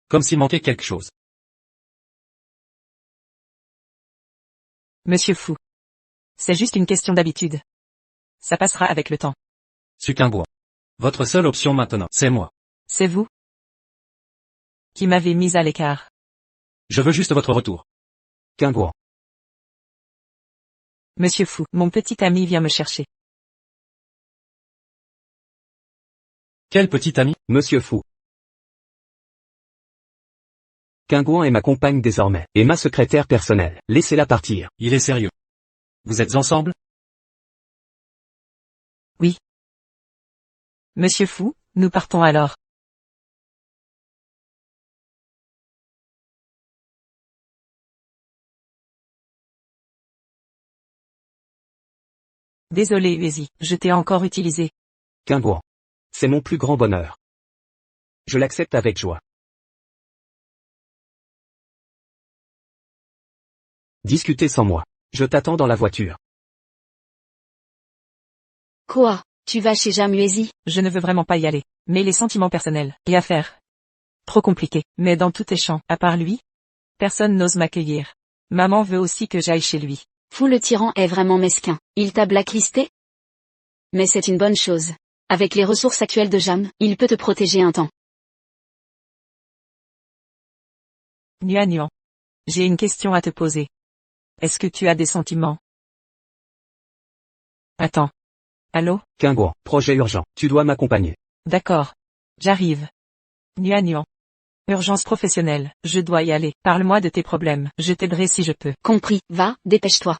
Comme s'il manquait quelque chose. Monsieur Fu. C'est juste une question d'habitude. Ça passera avec le temps. Suquimbois. Votre seule option maintenant, c'est moi. C'est vous qui m'avez mise à l'écart. Je veux juste votre retour. Quingouan. Monsieur Fu, mon petit ami vient me chercher. Quel petit ami? Monsieur Fu. Quingouan est ma compagne désormais, et ma secrétaire personnelle. Laissez-la partir. Il est sérieux. Vous êtes ensemble? Oui. Monsieur Fu, nous partons alors. Désolé Uezi, je t'ai encore utilisé. Quingouan. C'est mon plus grand bonheur. Je l'accepte avec joie. Discutez sans moi. Je t'attends dans la voiture. Quoi? Tu vas chez Jamuezi? Je ne veux vraiment pas y aller. Mais les sentiments personnels, et affaires. Trop compliqué. Mais dans tout est champ, à part lui, personne n'ose m'accueillir. Maman veut aussi que j'aille chez lui. Fou, le tyran est vraiment mesquin. Il t'a blacklisté? Mais c'est une bonne chose. Avec les ressources actuelles de Jam, il peut te protéger un temps. Nuan. J'ai une question à te poser. Est-ce que tu as des sentiments? Attends. Allô? Quingouan, projet urgent. Tu dois m'accompagner. D'accord. J'arrive. Nuan. Urgence professionnelle, je dois y aller. Parle-moi de tes problèmes, je t'aiderai si je peux. Compris, va, dépêche-toi.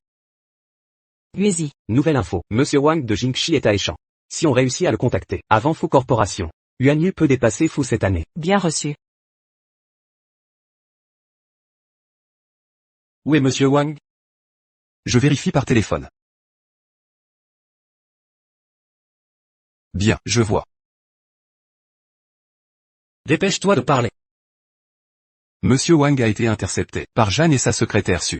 Uezi. Nouvelle info. Monsieur Wang de Jingxi est à Échamps. Si on réussit à le contacter, avant Fu Corporation, Yuan Yu peut dépasser Fu cette année. Bien reçu. Où est Monsieur Wang? Je vérifie par téléphone. Bien, je vois. Dépêche-toi de parler. Monsieur Wang a été intercepté par Jeanne et sa secrétaire Su.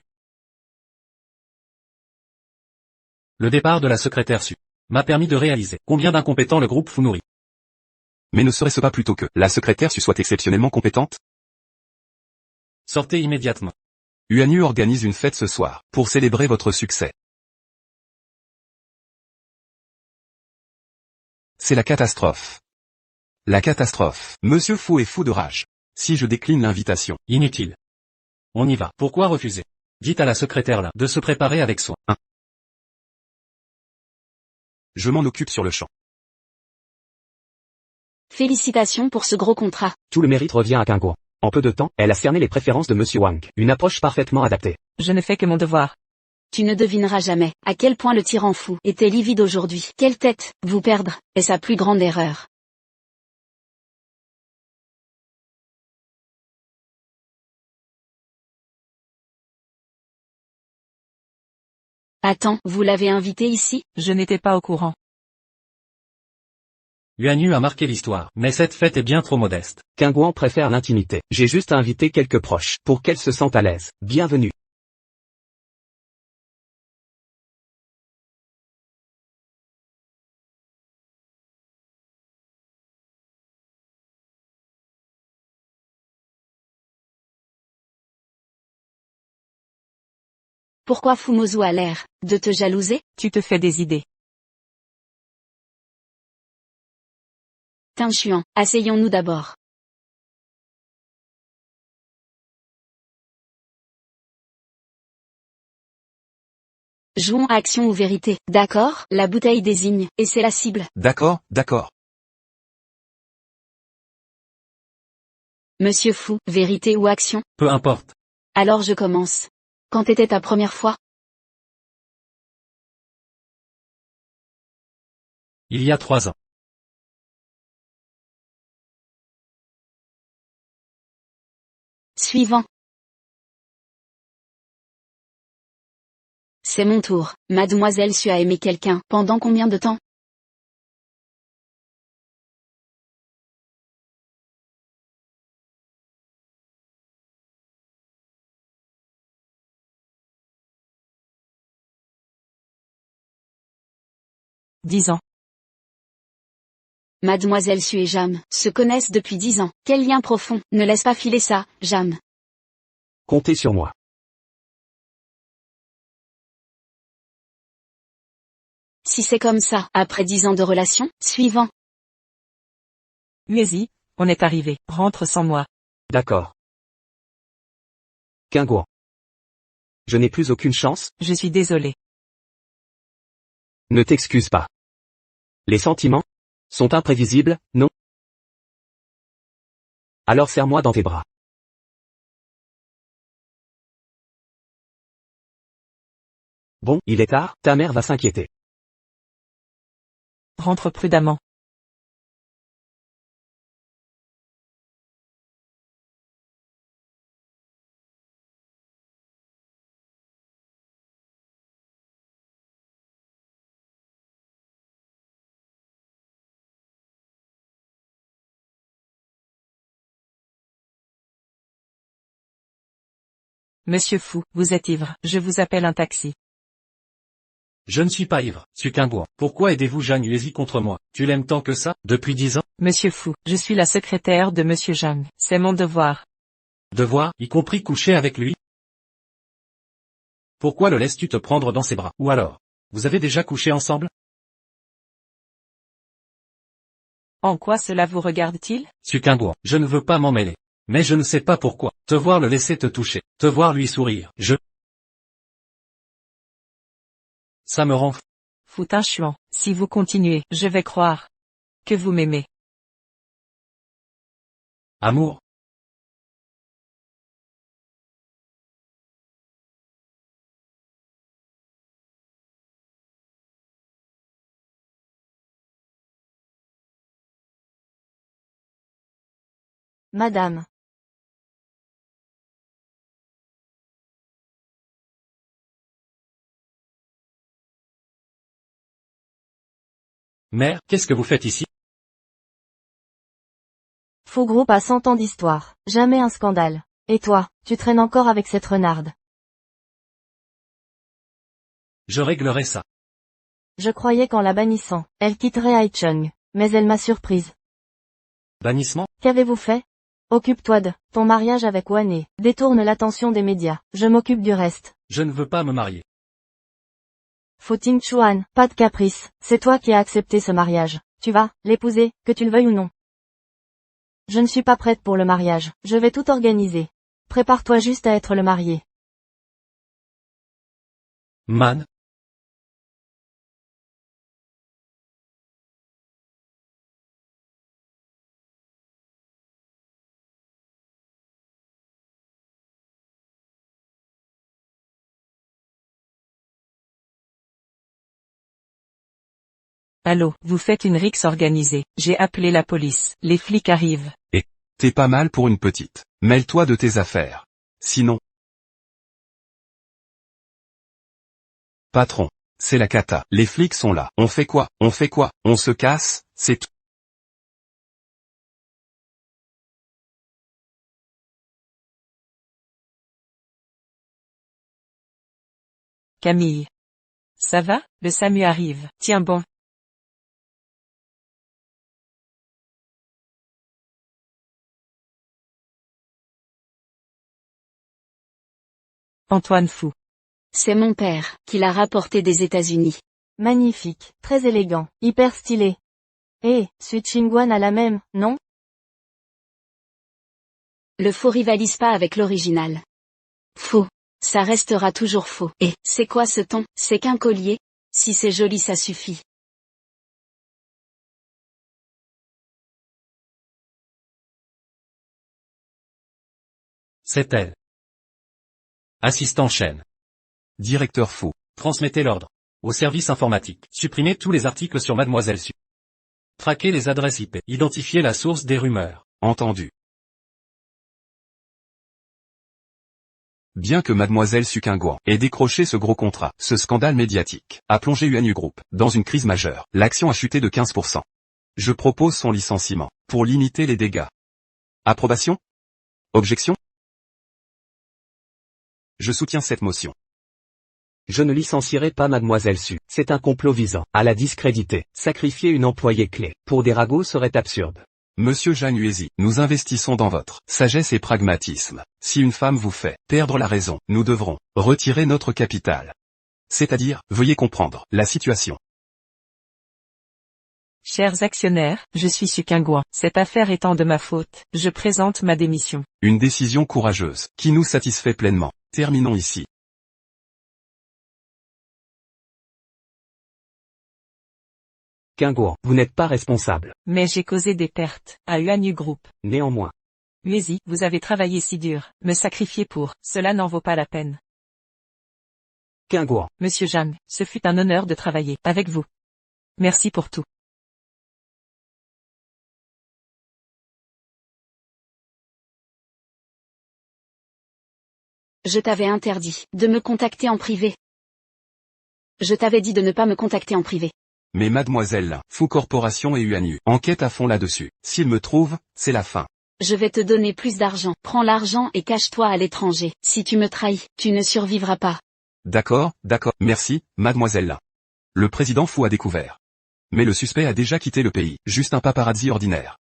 Le départ de la secrétaire Su m'a permis de réaliser combien d'incompétents le groupe Fu nourrit. Mais ne serait-ce pas plutôt que la secrétaire Su soit exceptionnellement compétente? Sortez immédiatement. Yuan Yu organise une fête ce soir, pour célébrer votre succès. C'est la catastrophe. La catastrophe. Monsieur Fu est fou de rage. Si je décline l'invitation. Inutile. On y va. Pourquoi refuser? Dites à la secrétaire là de se préparer avec soin. Je m'en occupe sur le champ. Félicitations pour ce gros contrat. Tout le mérite revient à Quingouan. En peu de temps, elle a cerné les préférences de Monsieur Wang. Une approche parfaitement adaptée. Je ne fais que mon devoir. Tu ne devineras jamais à quel point le tyran fou était livide aujourd'hui. Quelle tête, vous perdre, est sa plus grande erreur. Attends, vous l'avez invité ici? Je n'étais pas au courant. Yuan Yu a marqué l'histoire, mais cette fête est bien trop modeste. Quingouan préfère l'intimité. J'ai juste invité quelques proches, pour qu'elle se sente à l'aise. Bienvenue. Pourquoi Fumozu a l'air de te jalouser? Tu te fais des idées. Tinchuan, asseyons-nous d'abord. Jouons à action ou vérité, d'accord? La bouteille désigne, et c'est la cible. D'accord, d'accord. Monsieur Fu, vérité ou action? Peu importe. Alors je commence. Quand était ta première fois? Il y a 3 ans. Suivant. C'est mon tour. Mademoiselle Su a aimé quelqu'un. Pendant combien de temps? Dix ans. Mademoiselle Su et Jam se connaissent depuis 10 ans. Quel lien profond. Ne laisse pas filer ça, Jam. Comptez sur moi. Si c'est comme ça, après 10 ans de relation, suivant. Uezi, on est arrivé. Rentre sans moi. D'accord. Kingouan. Je n'ai plus aucune chance? Je suis désolé. Ne t'excuse pas. Les sentiments sont imprévisibles, non? Alors serre-moi dans tes bras. Bon, il est tard, ta mère va s'inquiéter. Rentre prudemment. Monsieur Fou, vous êtes ivre. Je vous appelle un taxi. Je ne suis pas ivre, Sukinbois. Pourquoi aidez-vous Jeanne Uezi contre moi? Tu l'aimes tant que ça, depuis 10 ans? Monsieur Fou, je suis la secrétaire de Monsieur Zhang. C'est mon devoir. Devoir, y compris coucher avec lui? Pourquoi le laisses-tu te prendre dans ses bras? Ou alors, vous avez déjà couché ensemble? En quoi cela vous regarde-t-il? Sukinbois, je ne veux pas m'en mêler. Mais je ne sais pas pourquoi. Te voir le laisser te toucher. Te voir lui sourire. Ça me rend fou. Foutin chuan, si vous continuez, je vais croire que vous m'aimez. Amour. Madame. Mère, qu'est-ce que vous faites ici? Faux groupe a 100 ans d'histoire. Jamais un scandale. Et toi, tu traînes encore avec cette renarde. Je réglerai ça. Je croyais qu'en la bannissant, elle quitterait Haichung. Mais elle m'a surprise. Bannissement? Qu'avez-vous fait? Occupe-toi de ton mariage avec Wane. Détourne l'attention des médias. Je m'occupe du reste. Je ne veux pas me marier. Footing Chuan, pas de caprice. C'est toi qui as accepté ce mariage. Tu vas l'épouser, que tu le veuilles ou non. Je ne suis pas prête pour le mariage. Je vais tout organiser. Prépare-toi juste à être le marié. Man. Allô, vous faites une rixe organisée. J'ai appelé la police. Les flics arrivent. T'es pas mal pour une petite. Mêle-toi de tes affaires. Sinon. Patron. C'est la cata. Les flics sont là. On fait quoi? On fait quoi? On se casse, c'est tout. Camille. Ça va? Le SAMU arrive. Tiens bon. Antoine Fou. C'est mon père, qui l'a rapporté des États-Unis. Magnifique, très élégant, hyper stylé. Sui Chingguan a la même, non? Le faux rivalise pas avec l'original. Faux. Ça restera toujours faux. Et, c'est quoi ce ton? C'est qu'un collier? Si c'est joli ça suffit. C'est elle. Assistant chaîne. Directeur fou. Transmettez l'ordre. Au service informatique. Supprimez tous les articles sur Mademoiselle Su. Traquez les adresses IP. Identifiez la source des rumeurs. Entendu. Bien que mademoiselle Suquingouan ait décroché ce gros contrat, ce scandale médiatique a plongé Yuanyu Group dans une crise majeure. L'action a chuté de 15%. Je propose son licenciement pour limiter les dégâts. Approbation? Objection? Je soutiens cette motion. Je ne licencierai pas mademoiselle Su. C'est un complot visant à la discréditer. Sacrifier une employée clé pour des ragots serait absurde. Monsieur Zhang Yuezi, nous investissons dans votre sagesse et pragmatisme. Si une femme vous fait perdre la raison, nous devrons retirer notre capital. C'est-à-dire, veuillez comprendre la situation. Chers actionnaires, je suis Suquingouan. Cette affaire étant de ma faute, je présente ma démission. Une décision courageuse, qui nous satisfait pleinement. Terminons ici. Suquingouan, vous n'êtes pas responsable. Mais j'ai causé des pertes à Yuanyu Group. Néanmoins, Yuezi, vous avez travaillé si dur. Me sacrifier pour, cela n'en vaut pas la peine. Suquingouan, Monsieur Zhang, ce fut un honneur de travailler avec vous. Merci pour tout. Je t'avais interdit de me contacter en privé. Je t'avais dit de ne pas me contacter en privé. Mais mademoiselle, Fu Corporation et Yuanyu enquête à fond là-dessus. S'ils me trouvent, c'est la fin. Je vais te donner plus d'argent. Prends l'argent et cache-toi à l'étranger. Si tu me trahis, tu ne survivras pas. D'accord, merci, mademoiselle. Le président Fu a découvert. Mais le suspect a déjà quitté le pays, juste un paparazzi ordinaire.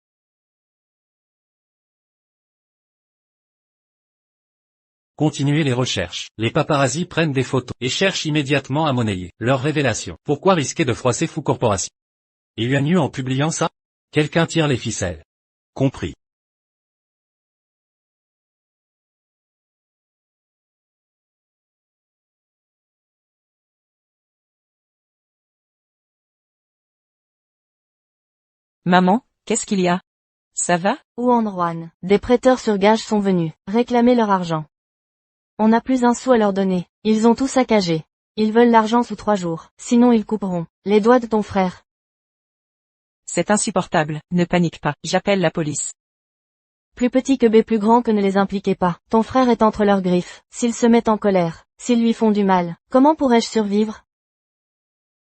Continuez les recherches. Les paparazzis prennent des photos et cherchent immédiatement à monnayer leurs révélations. Pourquoi risquer de froisser Fu Corporation? Et Yuanyu en publiant ça? Quelqu'un tire les ficelles. Compris. Maman, qu'est-ce qu'il y a? Ça va? Huan, des prêteurs sur gage sont venus réclamer leur argent. On n'a plus un sou à leur donner, ils ont tout saccagé. Ils veulent l'argent sous 3 jours, sinon ils couperont les doigts de ton frère. C'est insupportable, ne panique pas, j'appelle la police. Plus petit que B, plus grand que ne les impliquez pas. Ton frère est entre leurs griffes. S'ils se mettent en colère, s'ils lui font du mal, comment pourrais-je survivre?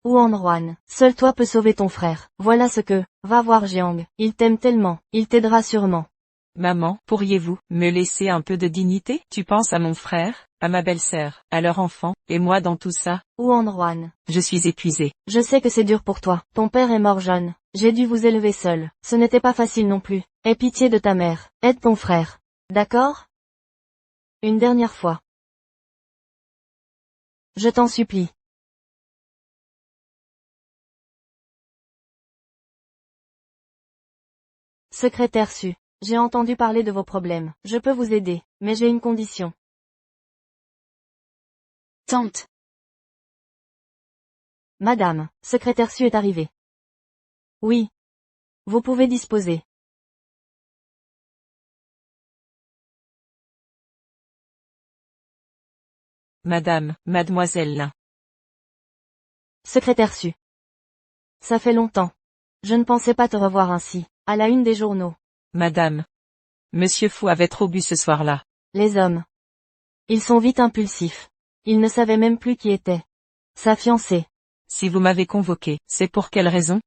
Huan, seul toi peux sauver ton frère. Voilà ce que, va voir Jiang, il t'aime tellement, il t'aidera sûrement. Maman, pourriez-vous me laisser un peu de dignité? Tu penses à mon frère, à ma belle-sœur, à leur enfant, et moi dans tout ça? Huan, Je suis épuisée. je sais que c'est dur pour toi. Ton père est mort jeune. J'ai dû vous élever seul. Ce n'était pas facile non plus. Aie pitié de ta mère. Aide ton frère. D'accord? Une dernière fois. Je t'en supplie. Secrétaire Su. J'ai entendu parler de vos problèmes. Je peux vous aider, mais j'ai une condition. Tante. Madame, secrétaire Su est arrivé. Oui. Vous pouvez disposer. Madame, mademoiselle Lin. Secrétaire Su. Ça fait longtemps. Je ne pensais pas te revoir ainsi, à la une des journaux. Madame. Monsieur Fu avait trop bu ce soir-là. Les hommes. Ils sont vite impulsifs. Il ne savait même plus qui était sa fiancée. Si vous m'avez convoqué, c'est pour quelle raison?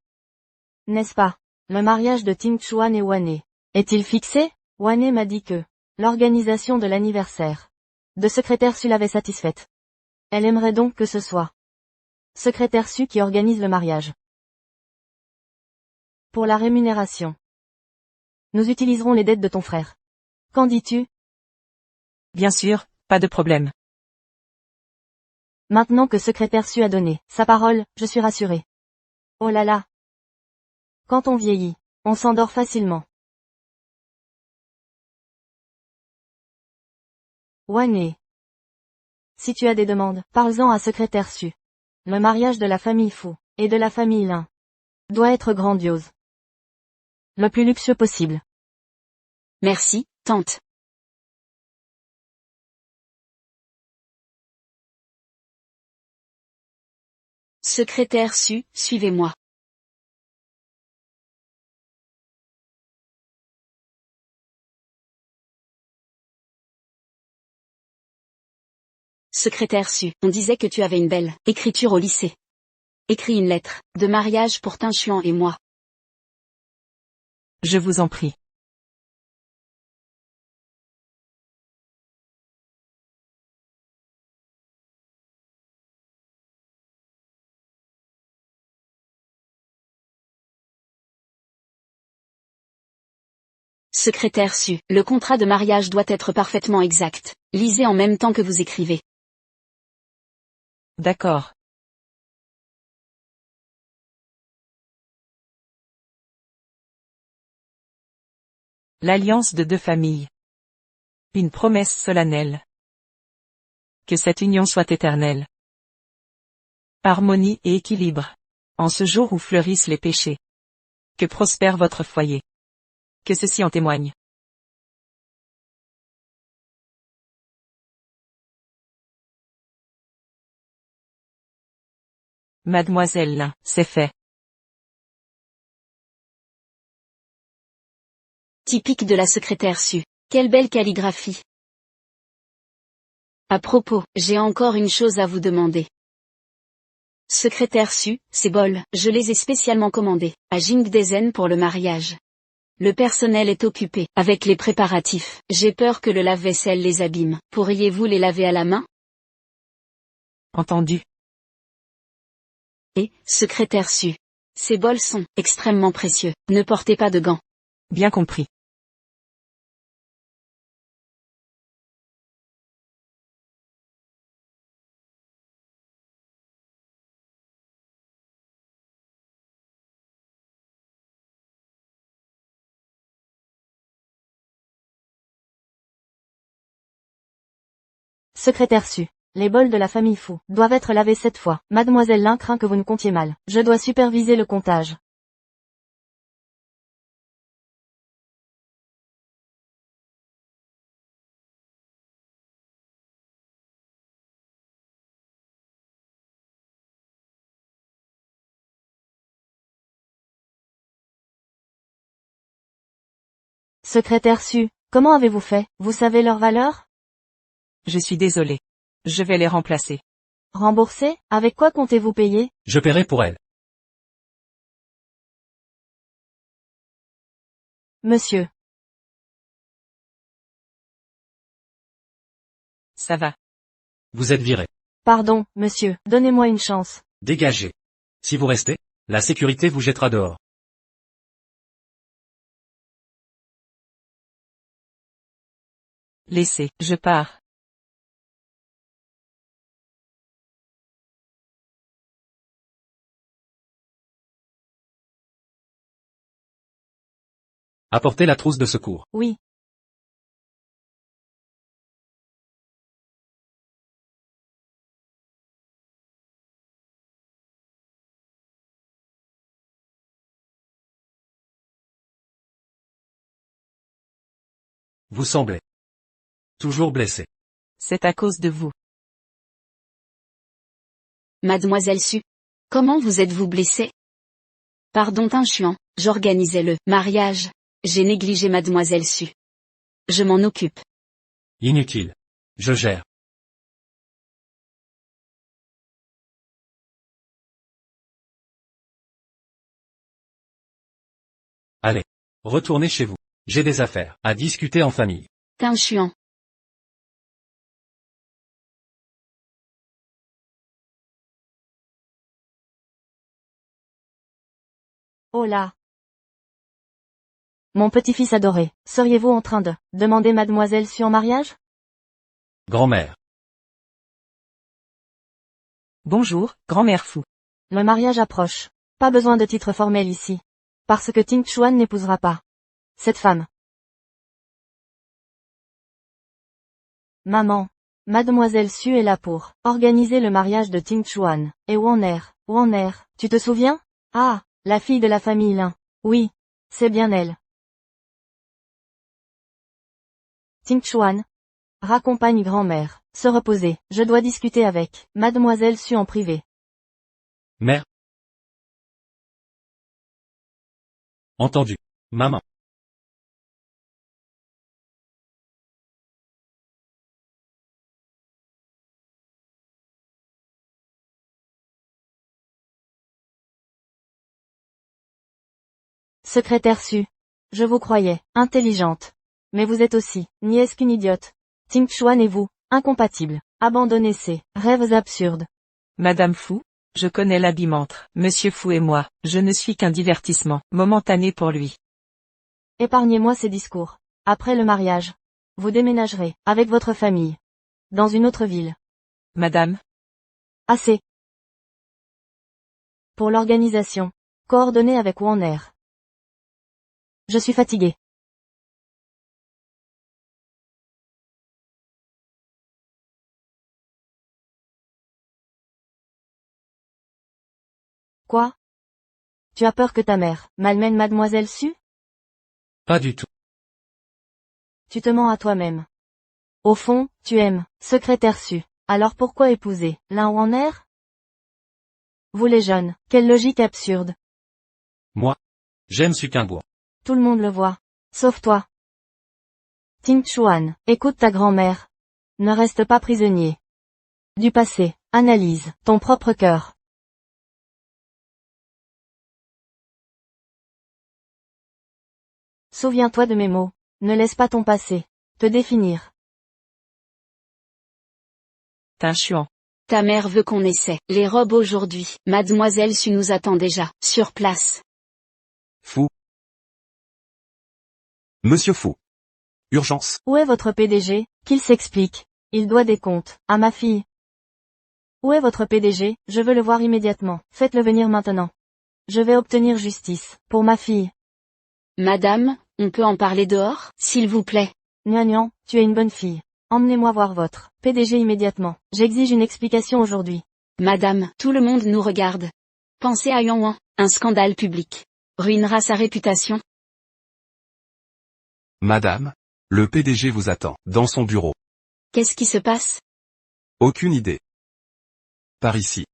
N'est-ce pas? Le mariage de Ting Chuan et Wane. Est-il fixé? Wane m'a dit que l'organisation de l'anniversaire de secrétaire Su l'avait satisfaite. Elle aimerait donc que ce soit secrétaire Su qui organise le mariage. Pour la rémunération, nous utiliserons les dettes de ton frère. Qu'en dis-tu? Bien sûr, pas de problème. Maintenant que secrétaire Su a donné sa parole, je suis rassurée. Oh là là! Quand on vieillit, on s'endort facilement. Wane. Si tu as des demandes, parle-en à secrétaire Su. Le mariage de la famille Fu et de la famille Lin doit être grandiose. Le plus luxueux possible. Merci, tante. Secrétaire Su, suivez-moi. Secrétaire Su, on disait que tu avais une belle écriture au lycée. Écris une lettre de mariage pour Tin Xuan et moi. Je vous en prie. Secrétaire Su, le contrat de mariage doit être parfaitement exact. Lisez en même temps que vous écrivez. D'accord. L'alliance de deux familles. Une promesse solennelle. Que cette union soit éternelle. Harmonie et équilibre. En ce jour où fleurissent les péchés. Que prospère votre foyer. Que ceci en témoigne. Mademoiselle Lin, c'est fait. Typique de la secrétaire Su. Quelle belle calligraphie. À propos, j'ai encore une chose à vous demander. Secrétaire Su, ces bols, je les ai spécialement commandés, à Jingdezhen pour le mariage. Le personnel est occupé, avec les préparatifs. J'ai peur que le lave-vaisselle les abîme. Pourriez-vous les laver à la main? Entendu. Et, secrétaire Su. Ces bols sont extrêmement précieux. Ne portez pas de gants. Bien compris. Secrétaire Su. Les bols de la famille Fou doivent être lavés 7 fois. Mademoiselle Lin craint que vous ne comptiez mal. Je dois superviser le comptage. Secrétaire Su, comment avez-vous fait? Vous savez leur valeur? Je suis désolé. Je vais les remplacer. Remboursé? Avec quoi comptez-vous payer? Je paierai pour elle. Monsieur. Ça va. Vous êtes viré. Pardon, monsieur, donnez-moi une chance. Dégagez. Si vous restez, la sécurité vous jettera dehors. Laissez, je pars. Apportez la trousse de secours. Oui. Vous semblez toujours blessé. C'est à cause de vous. Mademoiselle Su. Comment vous êtes-vous blessée? Pardon Tin Xuan, j'organisais le mariage. J'ai négligé Mademoiselle Su. Je m'en occupe. Inutile. Je gère. Allez. Retournez chez vous. J'ai des affaires à discuter en famille. Tin Xuan. Oh là. Mon petit-fils adoré, seriez-vous en train de demander Mademoiselle Su en mariage? Grand-mère. Bonjour, grand-mère Fou. Le mariage approche. Pas besoin de titre formel ici. Parce que Ting Xuan n'épousera pas cette femme. Maman. Mademoiselle Su est là pour organiser le mariage de Ting Xuan. Et Warner, tu te souviens? Ah, la fille de la famille Lin. Oui. C'est bien elle. Ting Xuan. Raccompagne grand-mère. Se reposer. Je dois discuter avec Mademoiselle Su en privé. Mère. Entendu. Maman. secrétaire Su. Je vous croyais, intelligente. Mais vous êtes aussi, nièce qu'une idiote. Ting Xuan et vous, incompatibles. Abandonnez ces rêves absurdes. Madame Fu, je connais l'habillement entre Monsieur Fu et moi, je ne suis qu'un divertissement, momentané pour lui. Épargnez-moi ces discours. Après le mariage, vous déménagerez, avec votre famille, dans une autre ville. Madame, Assez. Pour l'organisation, coordonnée avec Warner. Je suis fatigué. Quoi? Tu as peur que ta mère malmène mademoiselle Su? Pas du tout. Tu te mens à toi-même. Au fond, tu aimes, secrétaire Su. Alors pourquoi épouser l'un Warner? Vous les jeunes, quelle logique absurde. Moi, j'aime Sukinguan. Tout le monde le voit. Sauf toi. Ting Xuan, écoute ta grand-mère. Ne reste pas prisonnier du passé. Analyse ton propre cœur. Souviens-toi de mes mots. Ne laisse pas ton passé te définir. Tin Xuan. Ta mère veut qu'on essaie les robes aujourd'hui. Mademoiselle Su nous attend déjà, sur place. Fu. Monsieur Fu. Urgence. Où est votre PDG? Qu'il s'explique. Il doit des comptes à ma fille. Où est votre PDG? Je veux le voir immédiatement. Faites-le venir maintenant. Je vais obtenir justice pour ma fille. Madame, on peut en parler dehors, s'il vous plaît. Nian, tu es une bonne fille. Emmenez-moi voir votre PDG immédiatement. J'exige une explication aujourd'hui. Madame, tout le monde nous regarde. Pensez à Yang Wan, un scandale public ruinera sa réputation. Madame, le PDG vous attend, dans son bureau. Qu'est-ce qui se passe? Aucune idée. Par ici.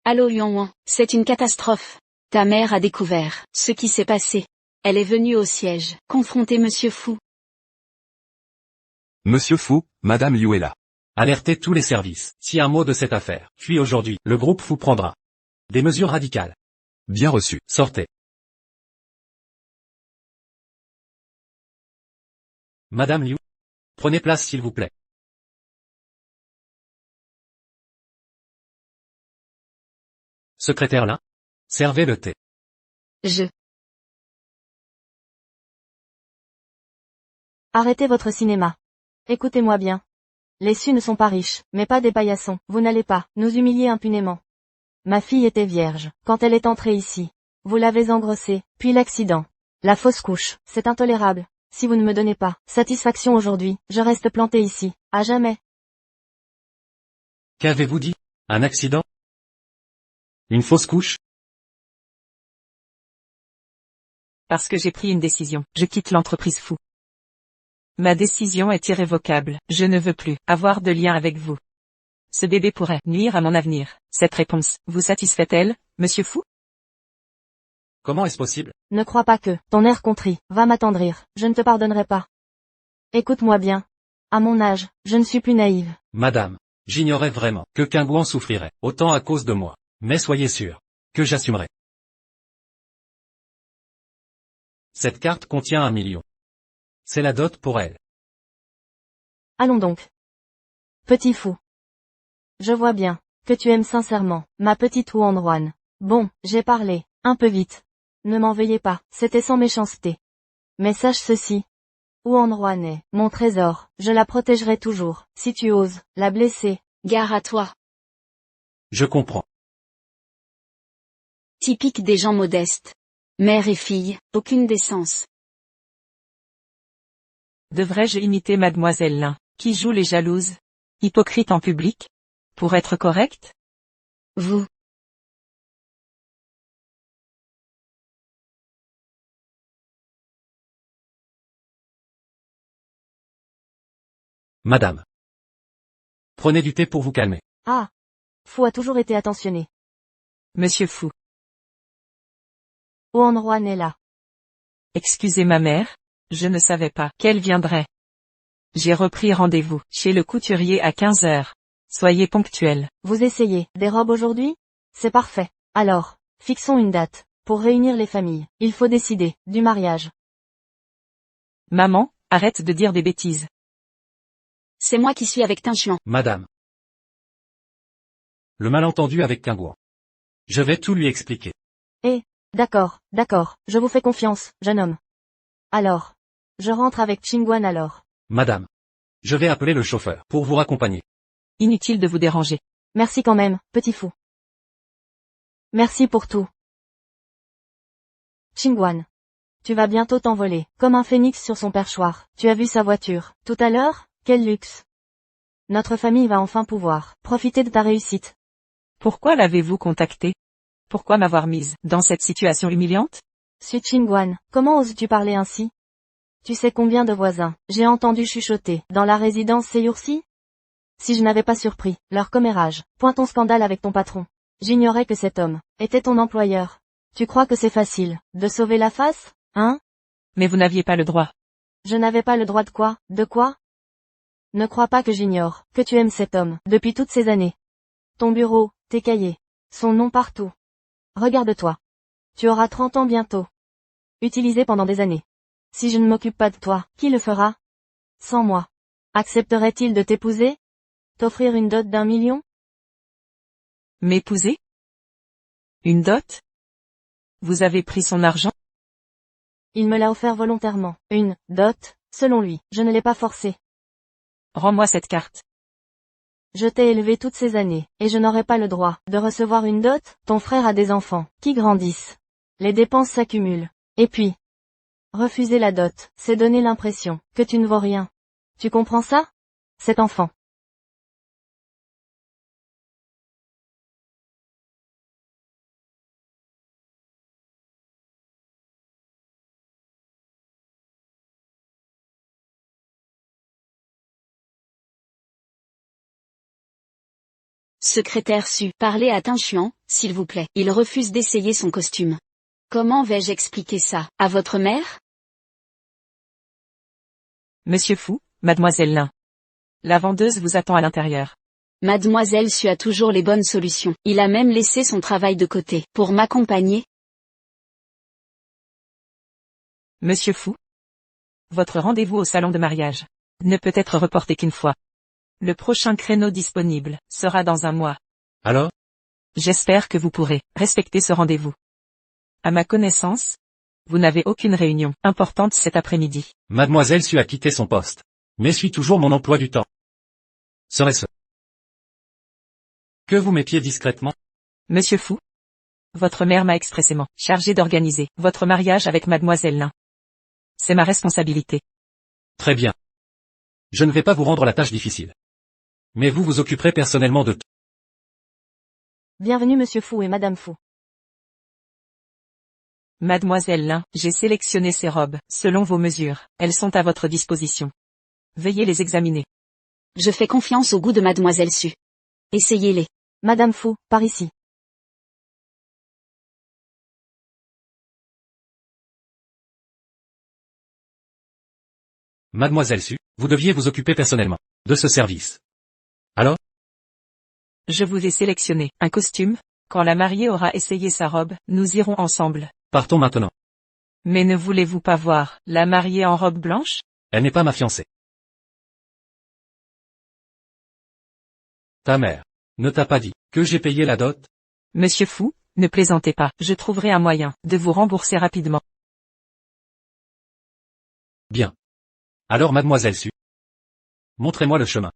Allô Yang Wan, c'est une catastrophe. Ta mère a découvert ce qui s'est passé. Elle est venue au siège, confronter Monsieur Fu. Monsieur Fu, Madame Liu est là. Alertez tous les services, si un mot de cette affaire. Puis aujourd'hui, le groupe Fu prendra des mesures radicales. Bien reçu. Sortez. Madame Liu, prenez place s'il vous plaît. Secrétaire Lin, servez le thé. Arrêtez votre cinéma. Écoutez-moi bien. Les Su ne sont pas riches, mais pas des paillassons. Vous n'allez pas nous humilier impunément. Ma fille était vierge quand elle est entrée ici. Vous l'avez engrossée, puis l'accident. La fausse couche, c'est intolérable. Si vous ne me donnez pas satisfaction aujourd'hui, je reste planté ici, à jamais. Qu'avez-vous dit? Un accident? Une fausse couche? Parce que j'ai pris une décision, je quitte l'entreprise Fu. Ma décision est irrévocable, je ne veux plus avoir de lien avec vous. Ce bébé pourrait nuire à mon avenir. Cette réponse vous satisfait-elle, Monsieur Fu? Comment est-ce possible? Ne crois pas que ton air contrit va m'attendrir, je ne te pardonnerai pas. Écoute-moi bien. À mon âge, je ne suis plus naïve. Madame, j'ignorais vraiment que Qingguan souffrirait autant à cause de moi. Mais soyez sûr que j'assumerai. Cette carte contient 1 million. C'est la dot pour elle. Allons donc. Petit fou. Je vois bien que tu aimes sincèrement ma petite Huan. Bon, j'ai parlé un peu vite. Ne m'en veuillez pas, c'était sans méchanceté. Mais sache ceci. Huan est mon trésor, je la protégerai toujours. Si tu oses la blesser, Gare à toi. Je comprends. Typique des gens modestes. Mère et fille, aucune décence. Devrais-je imiter Mademoiselle Lin, qui joue les jalouses? Hypocrite en public? Pour être correcte? Vous. Madame. Prenez du thé pour vous calmer. Ah. Fu a toujours été attentionné. Monsieur Fu. Huan est là. Excusez ma mère, je ne savais pas qu'elle viendrait. J'ai repris rendez-vous chez le couturier à 15 heures. Soyez ponctuel. Vous essayez des robes aujourd'hui? C'est parfait. Alors, fixons une date. Pour réunir les familles, il faut décider du mariage. Maman, arrête de dire des bêtises. C'est moi qui suis avec Tinchuan. Madame. Le malentendu avec Qingguan. Je vais tout lui expliquer. D'accord, je vous fais confiance, jeune homme. Alors, je rentre avec Qingguan alors. Madame. Je vais appeler le chauffeur pour vous raccompagner. Inutile de vous déranger. Merci quand même, petit fou. Merci pour tout. Qingguan. Tu vas bientôt t'envoler, comme un phénix sur son perchoir. Tu as vu sa voiture, tout à l'heure? Quel luxe. Notre famille va enfin pouvoir profiter de ta réussite. Pourquoi l'avez-vous contacté? Pourquoi m'avoir mise dans cette situation humiliante? Su Qingguan, comment oses-tu parler ainsi? Tu sais combien de voisins j'ai entendu chuchoter dans la résidence ces jours-ci? Si je n'avais pas surpris leur commérage, point ton scandale avec ton patron. J'ignorais que cet homme était ton employeur. Tu crois que c'est facile de sauver la face, hein? Mais vous n'aviez pas le droit. Je n'avais pas le droit de quoi? De quoi? Ne crois pas que j'ignore que tu aimes cet homme depuis toutes ces années. Ton bureau, tes cahiers, son nom partout. Regarde-toi. Tu auras 30 ans bientôt. Utilisé pendant des années. Si je ne m'occupe pas de toi, qui le fera? Sans moi. Accepterait-il de t'épouser? T'offrir une dot d'1 million? M'épouser? Une dot? Vous avez pris son argent? Il me l'a offert volontairement. Une dot, selon lui. Je ne l'ai pas forcé. Rends-moi cette carte. Je t'ai élevé toutes ces années, et je n'aurai pas le droit de recevoir une dot? Ton frère a des enfants, qui grandissent. Les dépenses s'accumulent. Et puis, refuser la dot, c'est donner l'impression que tu ne vaux rien. Tu comprends ça? Cet enfant. Secrétaire Su, parlez à Tinchuan, s'il vous plaît. Il refuse d'essayer son costume. Comment vais-je expliquer ça à votre mère? Monsieur Fu, mademoiselle Lin. La vendeuse vous attend à l'intérieur. Mademoiselle Su a toujours les bonnes solutions. Il a même laissé son travail de côté pour m'accompagner. Monsieur Fu. Votre rendez-vous au salon de mariage ne peut être reporté qu'une fois. Le prochain créneau disponible sera dans 1 mois. Alors? J'espère que vous pourrez respecter ce rendez-vous. À ma connaissance, vous n'avez aucune réunion importante cet après-midi. Mademoiselle Su a quitté son poste. Mais suit toujours mon emploi du temps. Serait-ce que vous m'épiez discrètement? Monsieur Fu. Votre mère m'a expressément chargé d'organiser votre mariage avec mademoiselle Lin. C'est ma responsabilité. Très bien. Je ne vais pas vous rendre la tâche difficile. Mais vous vous occuperez personnellement de tout. Bienvenue Monsieur Fu et Madame Fu. Mademoiselle Lin, j'ai sélectionné ces robes, selon vos mesures. Elles sont à votre disposition. Veuillez les examiner. Je fais confiance au goût de Mademoiselle Su. Essayez-les. Madame Fu, par ici. Mademoiselle Su, vous deviez vous occuper personnellement de ce service. Alors? Je vous ai sélectionné un costume. Quand la mariée aura essayé sa robe, nous irons ensemble. Partons maintenant. Mais ne voulez-vous pas voir la mariée en robe blanche? Elle n'est pas ma fiancée. Ta mère ne t'a pas dit que j'ai payé la dot? Monsieur Fu, ne plaisantez pas. Je trouverai un moyen de vous rembourser rapidement. Bien. Alors Mademoiselle Su, montrez-moi le chemin.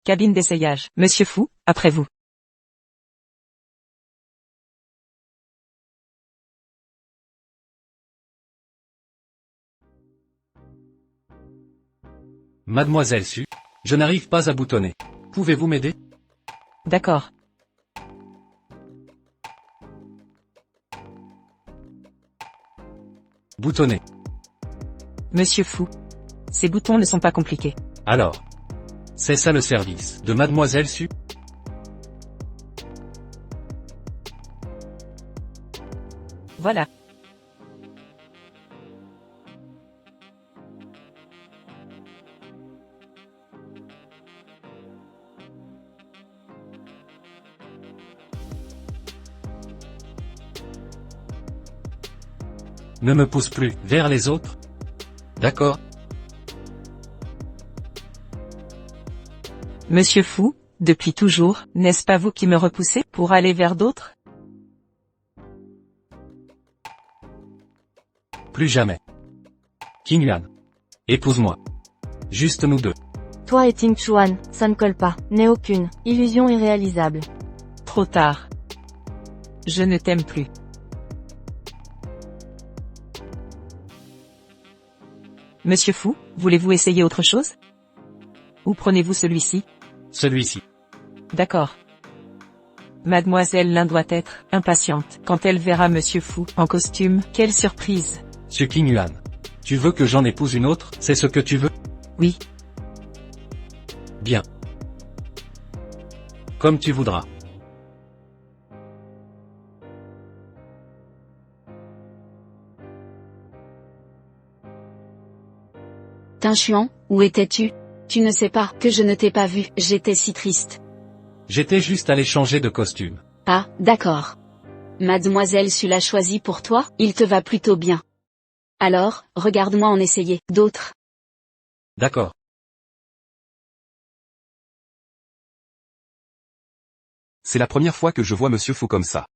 Cabine d'essayage. Monsieur Fu, après vous. Mademoiselle Su, je n'arrive pas à boutonner. Pouvez-vous m'aider? D'accord. Boutonner. Monsieur Fu. Ces boutons ne sont pas compliqués. Alors. C'est ça le service de Mademoiselle Su? Voilà. Ne me pousse plus vers les autres. D'accord. Monsieur Fou, depuis toujours, n'est-ce pas vous qui me repoussez pour aller vers d'autres? Plus jamais. Qing Yuan. Épouse-moi. Juste nous deux. Toi et Ting Chuan, ça ne colle pas. N'est aucune illusion irréalisable. Trop tard. Je ne t'aime plus. Monsieur Fou, voulez-vous essayer autre chose? Ou prenez-vous celui-ci? Celui-ci. D'accord. Mademoiselle Lin doit être impatiente quand elle verra Monsieur Fou en costume. Quelle surprise! Monsieur Qing Yuan. Tu veux que j'en épouse une autre, c'est ce que tu veux? Oui. Bien. Comme tu voudras. Tinchuan, où étais-tu? Tu ne sais pas que je ne t'ai pas vu, j'étais si triste. J'étais juste allé changer de costume. Ah, d'accord. Mademoiselle Su l'a choisi pour toi, il te va plutôt bien. Alors, regarde-moi en essayer d'autres. D'accord. C'est la première fois que je vois Monsieur Fou comme ça.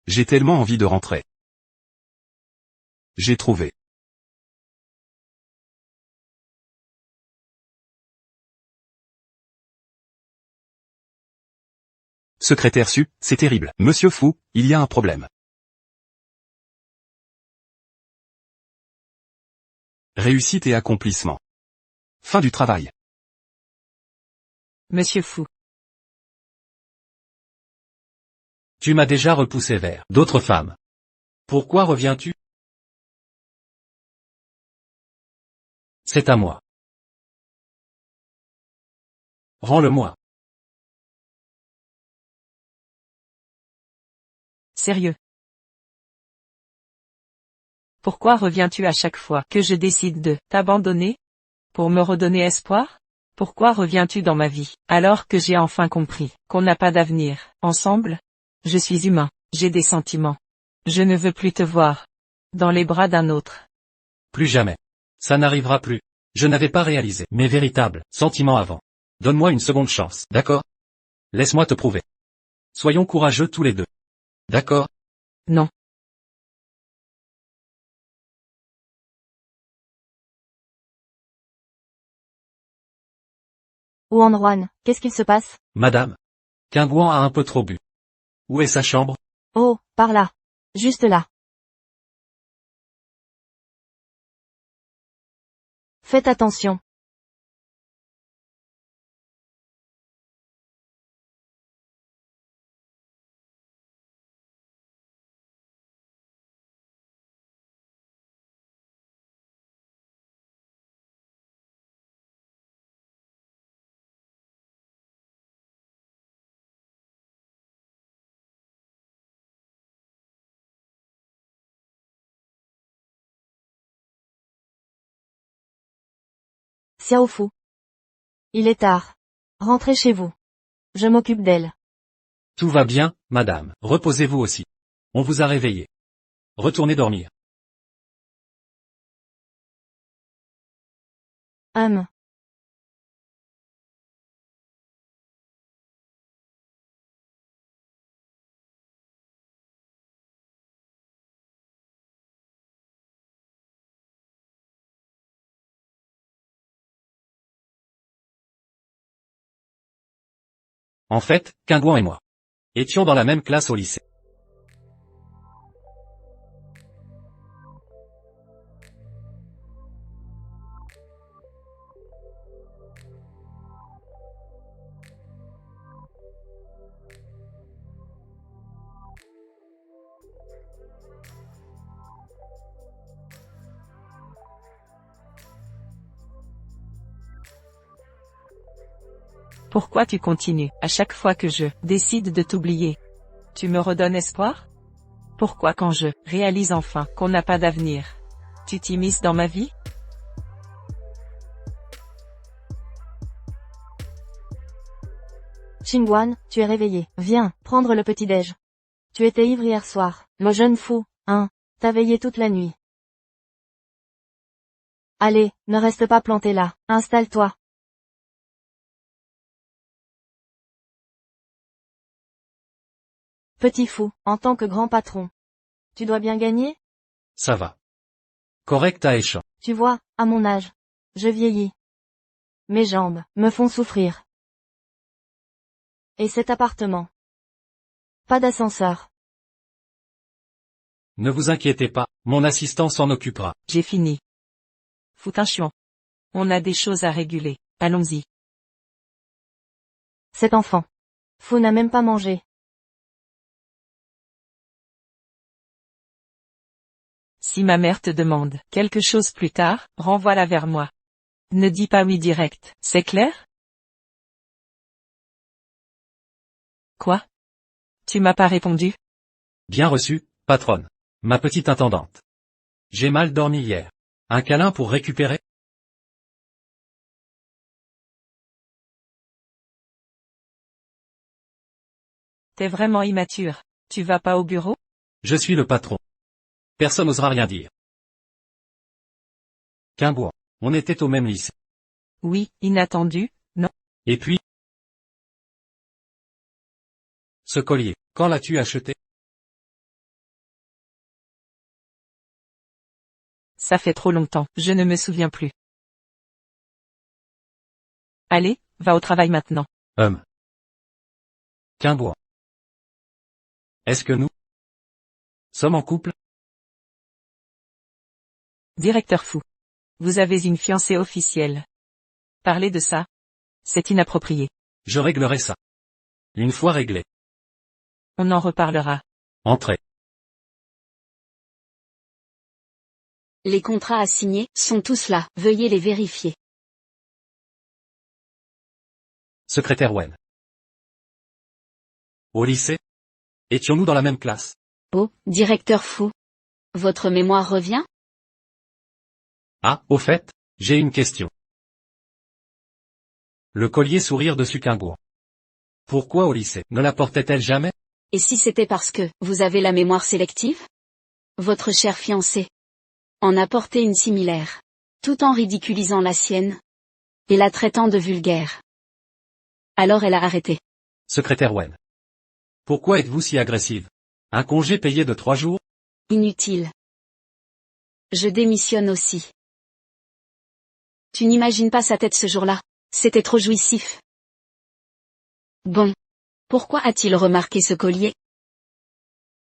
J'ai tellement envie de rentrer. J'ai trouvé. Secrétaire Su, c'est terrible. Monsieur Fou, il y a un problème. Réussite et accomplissement. Fin du travail. Monsieur Fou. Tu m'as déjà repoussé vers d'autres femmes. Pourquoi reviens-tu? C'est à moi. Rends-le-moi. Sérieux. Pourquoi reviens-tu à chaque fois que je décide de t'abandonner? Pour me redonner espoir? Pourquoi reviens-tu dans ma vie, alors que j'ai enfin compris qu'on n'a pas d'avenir ensemble? Je suis humain, j'ai des sentiments. Je ne veux plus te voir dans les bras d'un autre. Plus jamais. Ça n'arrivera plus. Je n'avais pas réalisé mes véritables sentiments avant. Donne-moi une seconde chance, d'accord? Laisse-moi te prouver. Soyons courageux tous les deux. D'accord? Non. Ou Juan, qu'est-ce qu'il se passe? Madame. Qingguan a un peu trop bu. Où est sa chambre? Oh, par là. Juste là. Faites attention. Xiao Fu. Il est tard. Rentrez chez vous. Je m'occupe d'elle. Tout va bien, madame. Reposez-vous aussi. On vous a réveillé. Retournez dormir. En fait, Qingguan et moi étions dans la même classe au lycée. Pourquoi tu continues, à chaque fois que je décide de t'oublier? Tu me redonnes espoir? Pourquoi quand je réalise enfin qu'on n'a pas d'avenir, tu t'immisces dans ma vie? Chingwan, tu es réveillé. Viens, prendre le petit-déj. Tu étais ivre hier soir. Le jeune fou, hein, t'as veillé toute la nuit. Allez, ne reste pas planté là, installe-toi. Petit fou, en tant que grand patron. Tu dois bien gagner? Ça va. Correct Aisha. Tu vois, à mon âge. Je vieillis. Mes jambes me font souffrir. Et cet appartement? Pas d'ascenseur. Ne vous inquiétez pas, mon assistant s'en occupera. J'ai fini. Fout un chiant. On a des choses à réguler. Allons-y. Cet enfant. Fou n'a même pas mangé. Si ma mère te demande quelque chose plus tard, renvoie-la vers moi. Ne dis pas oui direct, c'est clair? Quoi? Tu m'as pas répondu? Bien reçu, patronne. Ma petite intendante. J'ai mal dormi hier. Un câlin pour récupérer? T'es vraiment immature. Tu vas pas au bureau? Je suis le patron. Personne n'osera rien dire. Quimbois. On était au même lycée. Oui, inattendu, non? Et puis? Ce collier, quand l'as-tu acheté? Ça fait trop longtemps, je ne me souviens plus. Allez, va au travail maintenant. Quimbois. Est-ce que nous sommes en couple? Directeur fou. Vous avez une fiancée officielle. Parler de ça, c'est inapproprié. Je réglerai ça. Une fois réglé. On en reparlera. Entrez. Les contrats à signer sont tous là, veuillez les vérifier. Secrétaire Wen. Au lycée? Étions-nous dans la même classe? Oh, directeur fou. Votre mémoire revient? Ah, au fait, j'ai une question. Le collier sourire de Suquimbourg. Pourquoi au lycée ne la portait-elle jamais? Et si c'était parce que vous avez la mémoire sélective? Votre cher fiancé en a porté une similaire, tout en ridiculisant la sienne et la traitant de vulgaire. Alors elle a arrêté. Secrétaire Wen. Pourquoi êtes-vous si agressive? Un congé payé de 3 jours? Inutile. Je démissionne aussi. Tu n'imagines pas sa tête ce jour-là. C'était trop jouissif. Bon. Pourquoi a-t-il remarqué ce collier?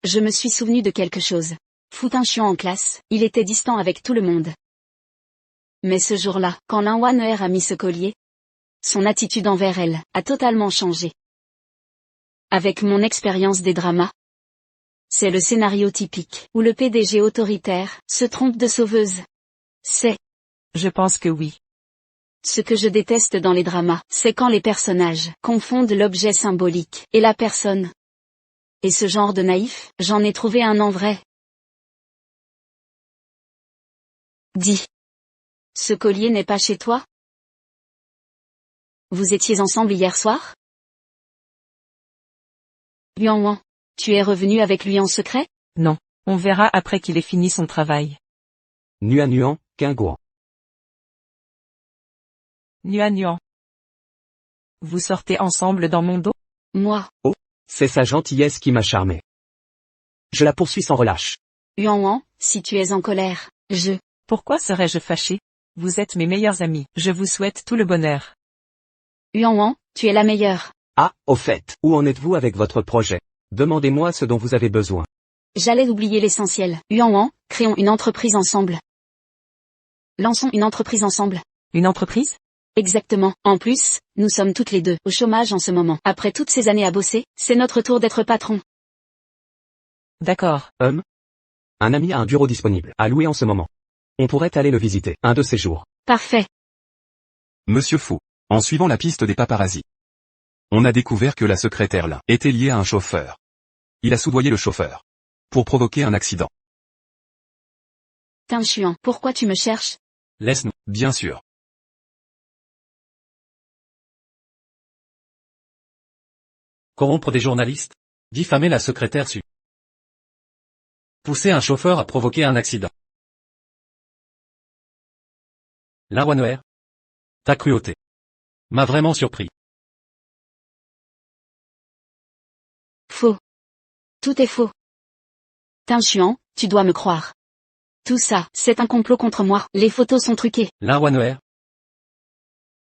Je me suis souvenu de quelque chose. Fout un chiant en classe, il était distant avec tout le monde. Mais ce jour-là, quand Linwaner a mis ce collier, son attitude envers elle a totalement changé. Avec mon expérience des dramas, c'est le scénario typique où le PDG autoritaire se trompe de sauveuse. C'est, Je pense que oui. ce que je déteste dans les dramas, c'est quand les personnages confondent l'objet symbolique et la personne. Et ce genre de naïf, j'en ai trouvé un en vrai. Dis. Ce collier n'est pas chez toi? Vous étiez ensemble hier soir? Yuan, tu es revenu avec lui en secret? Non. On verra après qu'il ait fini son travail. Nuan, Quingouan. Nuan. Vous sortez ensemble dans mon dos? Moi. C'est sa gentillesse qui m'a charmé. Je la poursuis sans relâche. Yuan, si tu es en colère, Pourquoi serais-je fâché? Vous êtes mes meilleurs amis. Je vous souhaite tout le bonheur. Yuan, tu es la meilleure. Ah, au fait, où en êtes-vous avec votre projet? Demandez-moi ce dont vous avez besoin. J'allais oublier l'essentiel. Yuan, créons une entreprise ensemble. Lançons une entreprise ensemble. Une entreprise? Exactement. En plus, nous sommes toutes les deux au chômage en ce moment. Après toutes ces années à bosser, c'est notre tour d'être patron. D'accord. Un ami a un bureau disponible, à louer en ce moment. On pourrait aller le visiter, un de ces jours. Parfait. Monsieur Fou. En suivant la piste des paparazzis. On a découvert que la secrétaire là était liée à un chauffeur. Il a soudoyé le chauffeur. Pour provoquer un accident. T'es un chiant. Pourquoi tu me cherches? Laisse-nous. Bien sûr. Corrompre des journalistes? Diffamer la secrétaire Su. Pousser un chauffeur à provoquer un accident. Lawanner. Ta cruauté m'a vraiment surpris. Faux. Tout est faux. T'es un chiant, tu dois me croire. Tout ça, c'est un complot contre moi. Les photos sont truquées. Lawanner.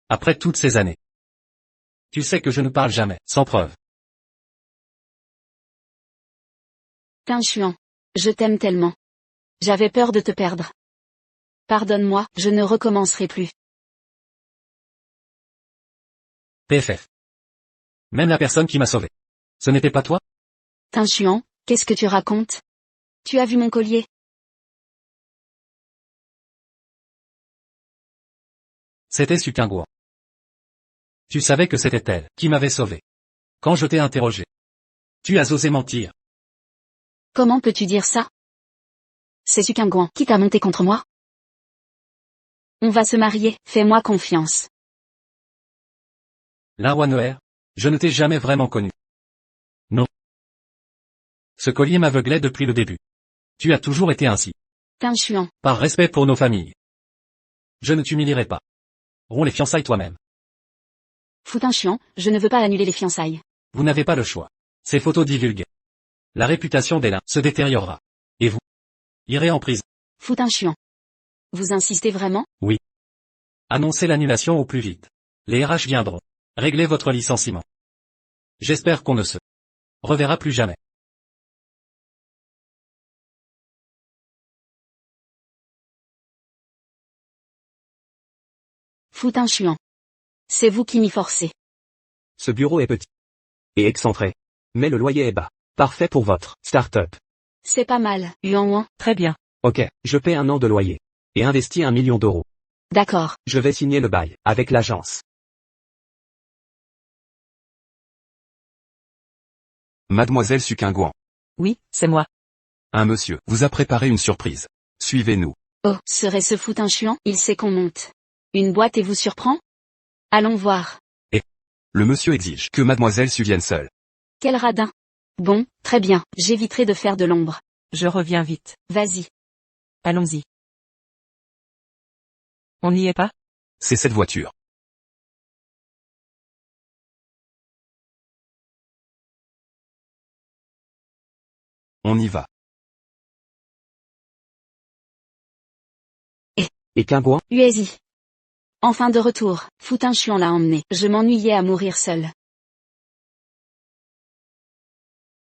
Après toutes ces années. Tu sais que je ne parle jamais, sans preuve. T'es un chiant. Je t'aime tellement. J'avais peur de te perdre. Pardonne-moi, je ne recommencerai plus. PFF. Même la personne qui m'a sauvé. Ce n'était pas toi? T'es un chiant, qu'est-ce que tu racontes? Tu as vu mon collier? C'était Su Kingguan. Tu savais que c'était elle qui m'avait sauvé. Quand je t'ai interrogé. Tu as osé mentir. Comment peux-tu dire ça? C'est Su Kingguan qui t'a monté contre moi? On va se marier, fais-moi confiance. Lawanner, je ne t'ai jamais vraiment connu. Non. Ce collier m'aveuglait depuis le début. Tu as toujours été ainsi. T'es un chiant. Par respect pour nos familles. Je ne t'humilierai pas. Romps les fiançailles toi-même. Fous un chiant, je ne veux pas annuler les fiançailles. Vous n'avez pas le choix. Ces photos divulguées. La réputation d'Ella se détériorera. Et vous irez en prison. Fous un chiant. Vous insistez vraiment? Oui. Annoncez l'annulation au plus vite. Les RH viendront régler votre licenciement. J'espère qu'on ne se reverra plus jamais. Fous un chiant. C'est vous qui m'y forcez. Ce bureau est petit. Et excentré. Mais le loyer est bas. Parfait pour votre start-up. C'est pas mal, Yuan. Très bien. Ok, je paie 1 an de loyer. Et investis 1 million d'euros. D'accord. Je vais signer le bail, avec l'agence. Mademoiselle Su Kingguan. Oui, c'est moi. Un monsieur vous a préparé une surprise. Suivez-nous. Oh, serait-ce fou un chiant? Il sait qu'on monte une boîte et vous surprend? Allons voir. Le monsieur exige que mademoiselle Su vienne seule. Quel radin. Bon, très bien, j'éviterai de faire de l'ombre. Je reviens vite. Vas-y. Allons-y. On n'y est pas? C'est cette voiture. On y va. Et Kingguan? Uezi. Enfin de retour, Foutin chiant l'a emmené. Je m'ennuyais à mourir seul.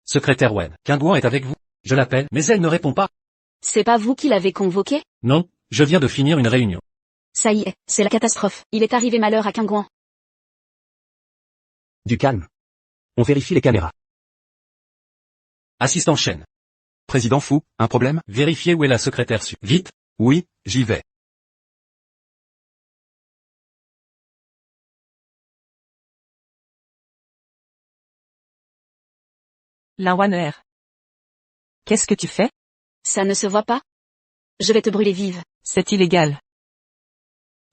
Secrétaire Wen, Kingguan est avec vous? Je l'appelle, mais elle ne répond pas. C'est pas vous qui l'avez convoqué? Non, je viens de finir une réunion. Ça y est, c'est la catastrophe. Il est arrivé malheur à Kingguan. Du calme. On vérifie les caméras. Assistant chaîne. Président Fou, un problème? Vérifiez où est la secrétaire Su. Vite. Oui, j'y vais. Lawanner. Qu'est-ce que tu fais? Ça ne se voit pas? Je vais te brûler vive. C'est illégal.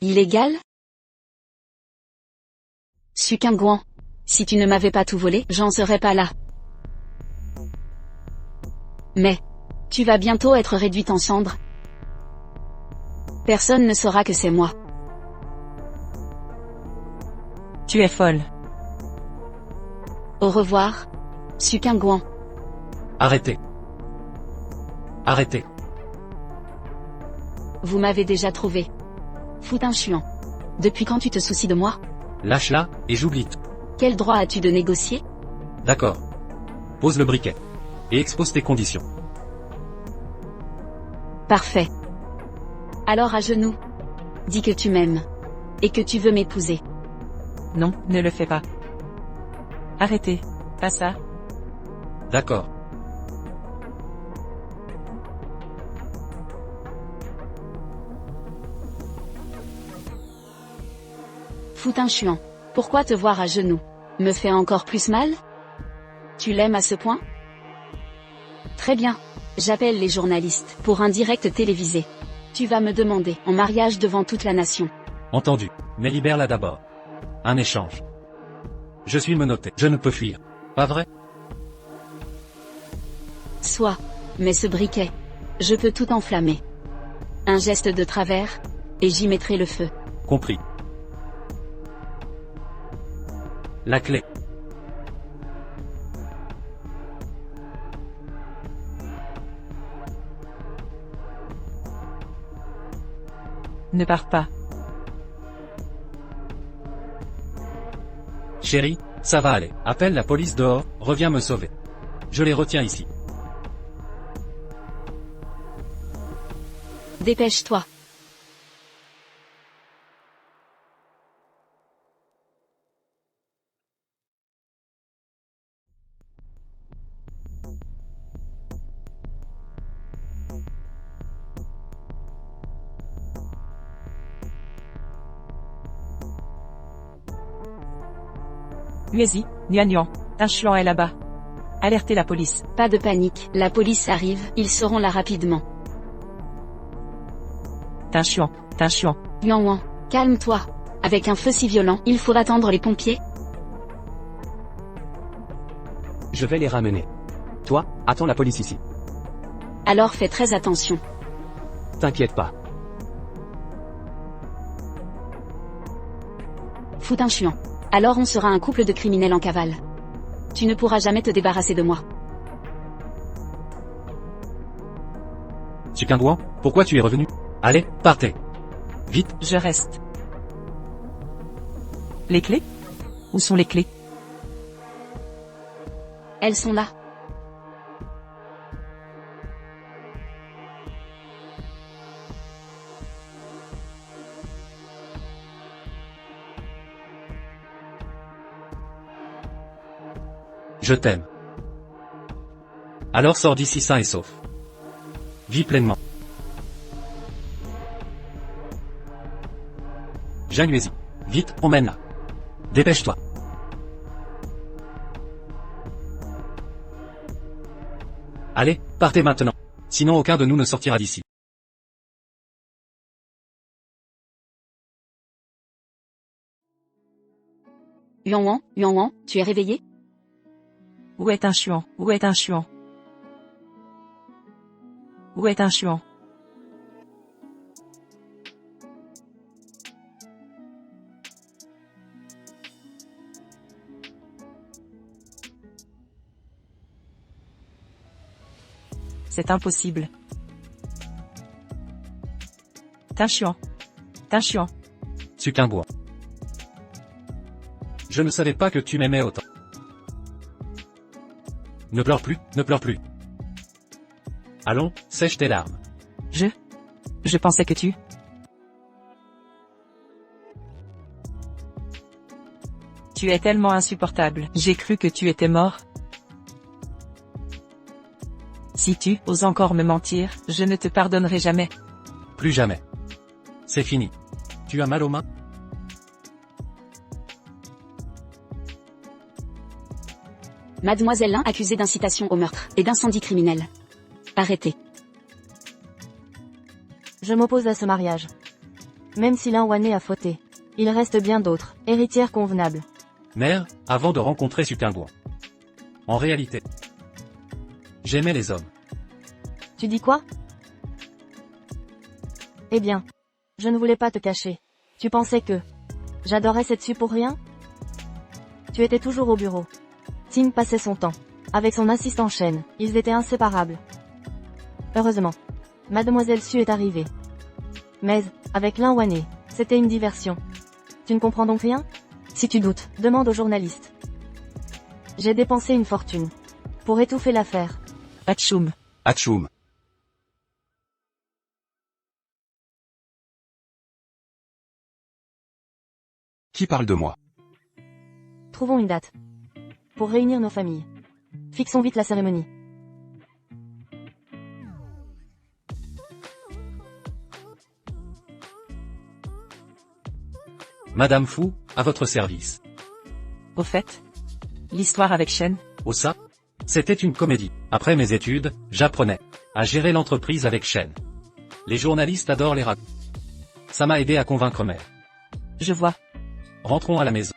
Illégal? Su Kingguan. Si tu ne m'avais pas tout volé, j'en serais pas là. Mais, tu vas bientôt être réduite en cendres. Personne ne saura que c'est moi. Tu es folle. Au revoir, Su Kingguan. Arrêtez. Arrêtez. Vous m'avez déjà trouvé. Foutin chiant. Depuis quand tu te soucies de moi? Lâche-la, et j'oublie tout. Quel droit as-tu de négocier? D'accord. Pose le briquet. Et expose tes conditions. Parfait. Alors à genoux. Dis que tu m'aimes. Et que tu veux m'épouser. Non, ne le fais pas. Arrêtez. Pas ça. D'accord. Foutin chiant. Pourquoi te voir à genoux me fait encore plus mal? Tu l'aimes à ce point? Très bien. J'appelle les journalistes pour un direct télévisé. Tu vas me demander en mariage devant toute la nation. Entendu. Mais libère-la d'abord. Un échange. Je suis menotté. Je ne peux fuir. Pas vrai? Soit. Mais ce briquet. Je peux tout enflammer. Un geste de travers, et j'y mettrai le feu. Compris. La clé. Ne pars pas. Chérie, ça va aller. Appelle la police dehors, reviens me sauver. Je les retiens ici. Dépêche-toi. Uezi, Nuan, Tinchuan est là-bas. Alertez la police. Pas de panique, la police arrive, ils seront là rapidement. Tinchuan. Yuan, calme-toi. Avec un feu si violent, il faut attendre les pompiers. Je vais les ramener. Toi, attends la police ici. Alors fais très attention. T'inquiète pas. Fout un chuan. Alors on sera un couple de criminels en cavale. Tu ne pourras jamais te débarrasser de moi. Sukinguan, pourquoi tu es revenu? Allez, partez. Vite. Je reste. Les clés? Où sont les clés? Elles sont là. Je t'aime. Alors sors d'ici sain et sauf. Vis pleinement. Januezi. Vite, emmène-la. Dépêche-toi. Allez, partez maintenant. Sinon aucun de nous ne sortira d'ici. Yuan, tu es réveillé? Où est Tinchuan? Où est Tinchuan? Où est Tinchuan? C'est impossible. Tinchuan. Sukinguan. Je ne savais pas que tu m'aimais autant. Ne pleure plus, ne pleure plus. Allons, sèche tes larmes. Je pensais que tu... Tu es tellement insupportable. J'ai cru que tu étais mort. Si tu oses encore me mentir, je ne te pardonnerai jamais. Plus jamais. C'est fini. Tu as mal aux mains? Mademoiselle Lin accusée d'incitation au meurtre et d'incendie criminel. Arrêtée. Je m'oppose à ce mariage. Même si Lin Wané a fauté. Il reste bien d'autres, héritières convenables. Mère, avant de rencontrer Sukinguan. En réalité, j'aimais les hommes. Tu dis quoi? Eh bien, je ne voulais pas te cacher. Tu pensais que j'adorais cette fille pour rien? Tu étais toujours au bureau. Tim passait son temps avec son assistant Shen, ils étaient inséparables. Heureusement, Mademoiselle Su est arrivée. Mais, avec Lin Wané, c'était une diversion. Tu ne comprends donc rien? Si tu doutes, demande aux journalistes. J'ai dépensé une fortune pour étouffer l'affaire. Atchoum. Qui parle de moi? Trouvons une date pour réunir nos familles. Fixons vite la cérémonie. Madame Fu, à votre service. Au fait, l'histoire avec Shen, Oh ça? C'était une comédie. Après mes études, j'apprenais à gérer l'entreprise avec Shen. Les journalistes adorent les raconter. Ça m'a aidé à convaincre mère. Je vois. Rentrons à la maison.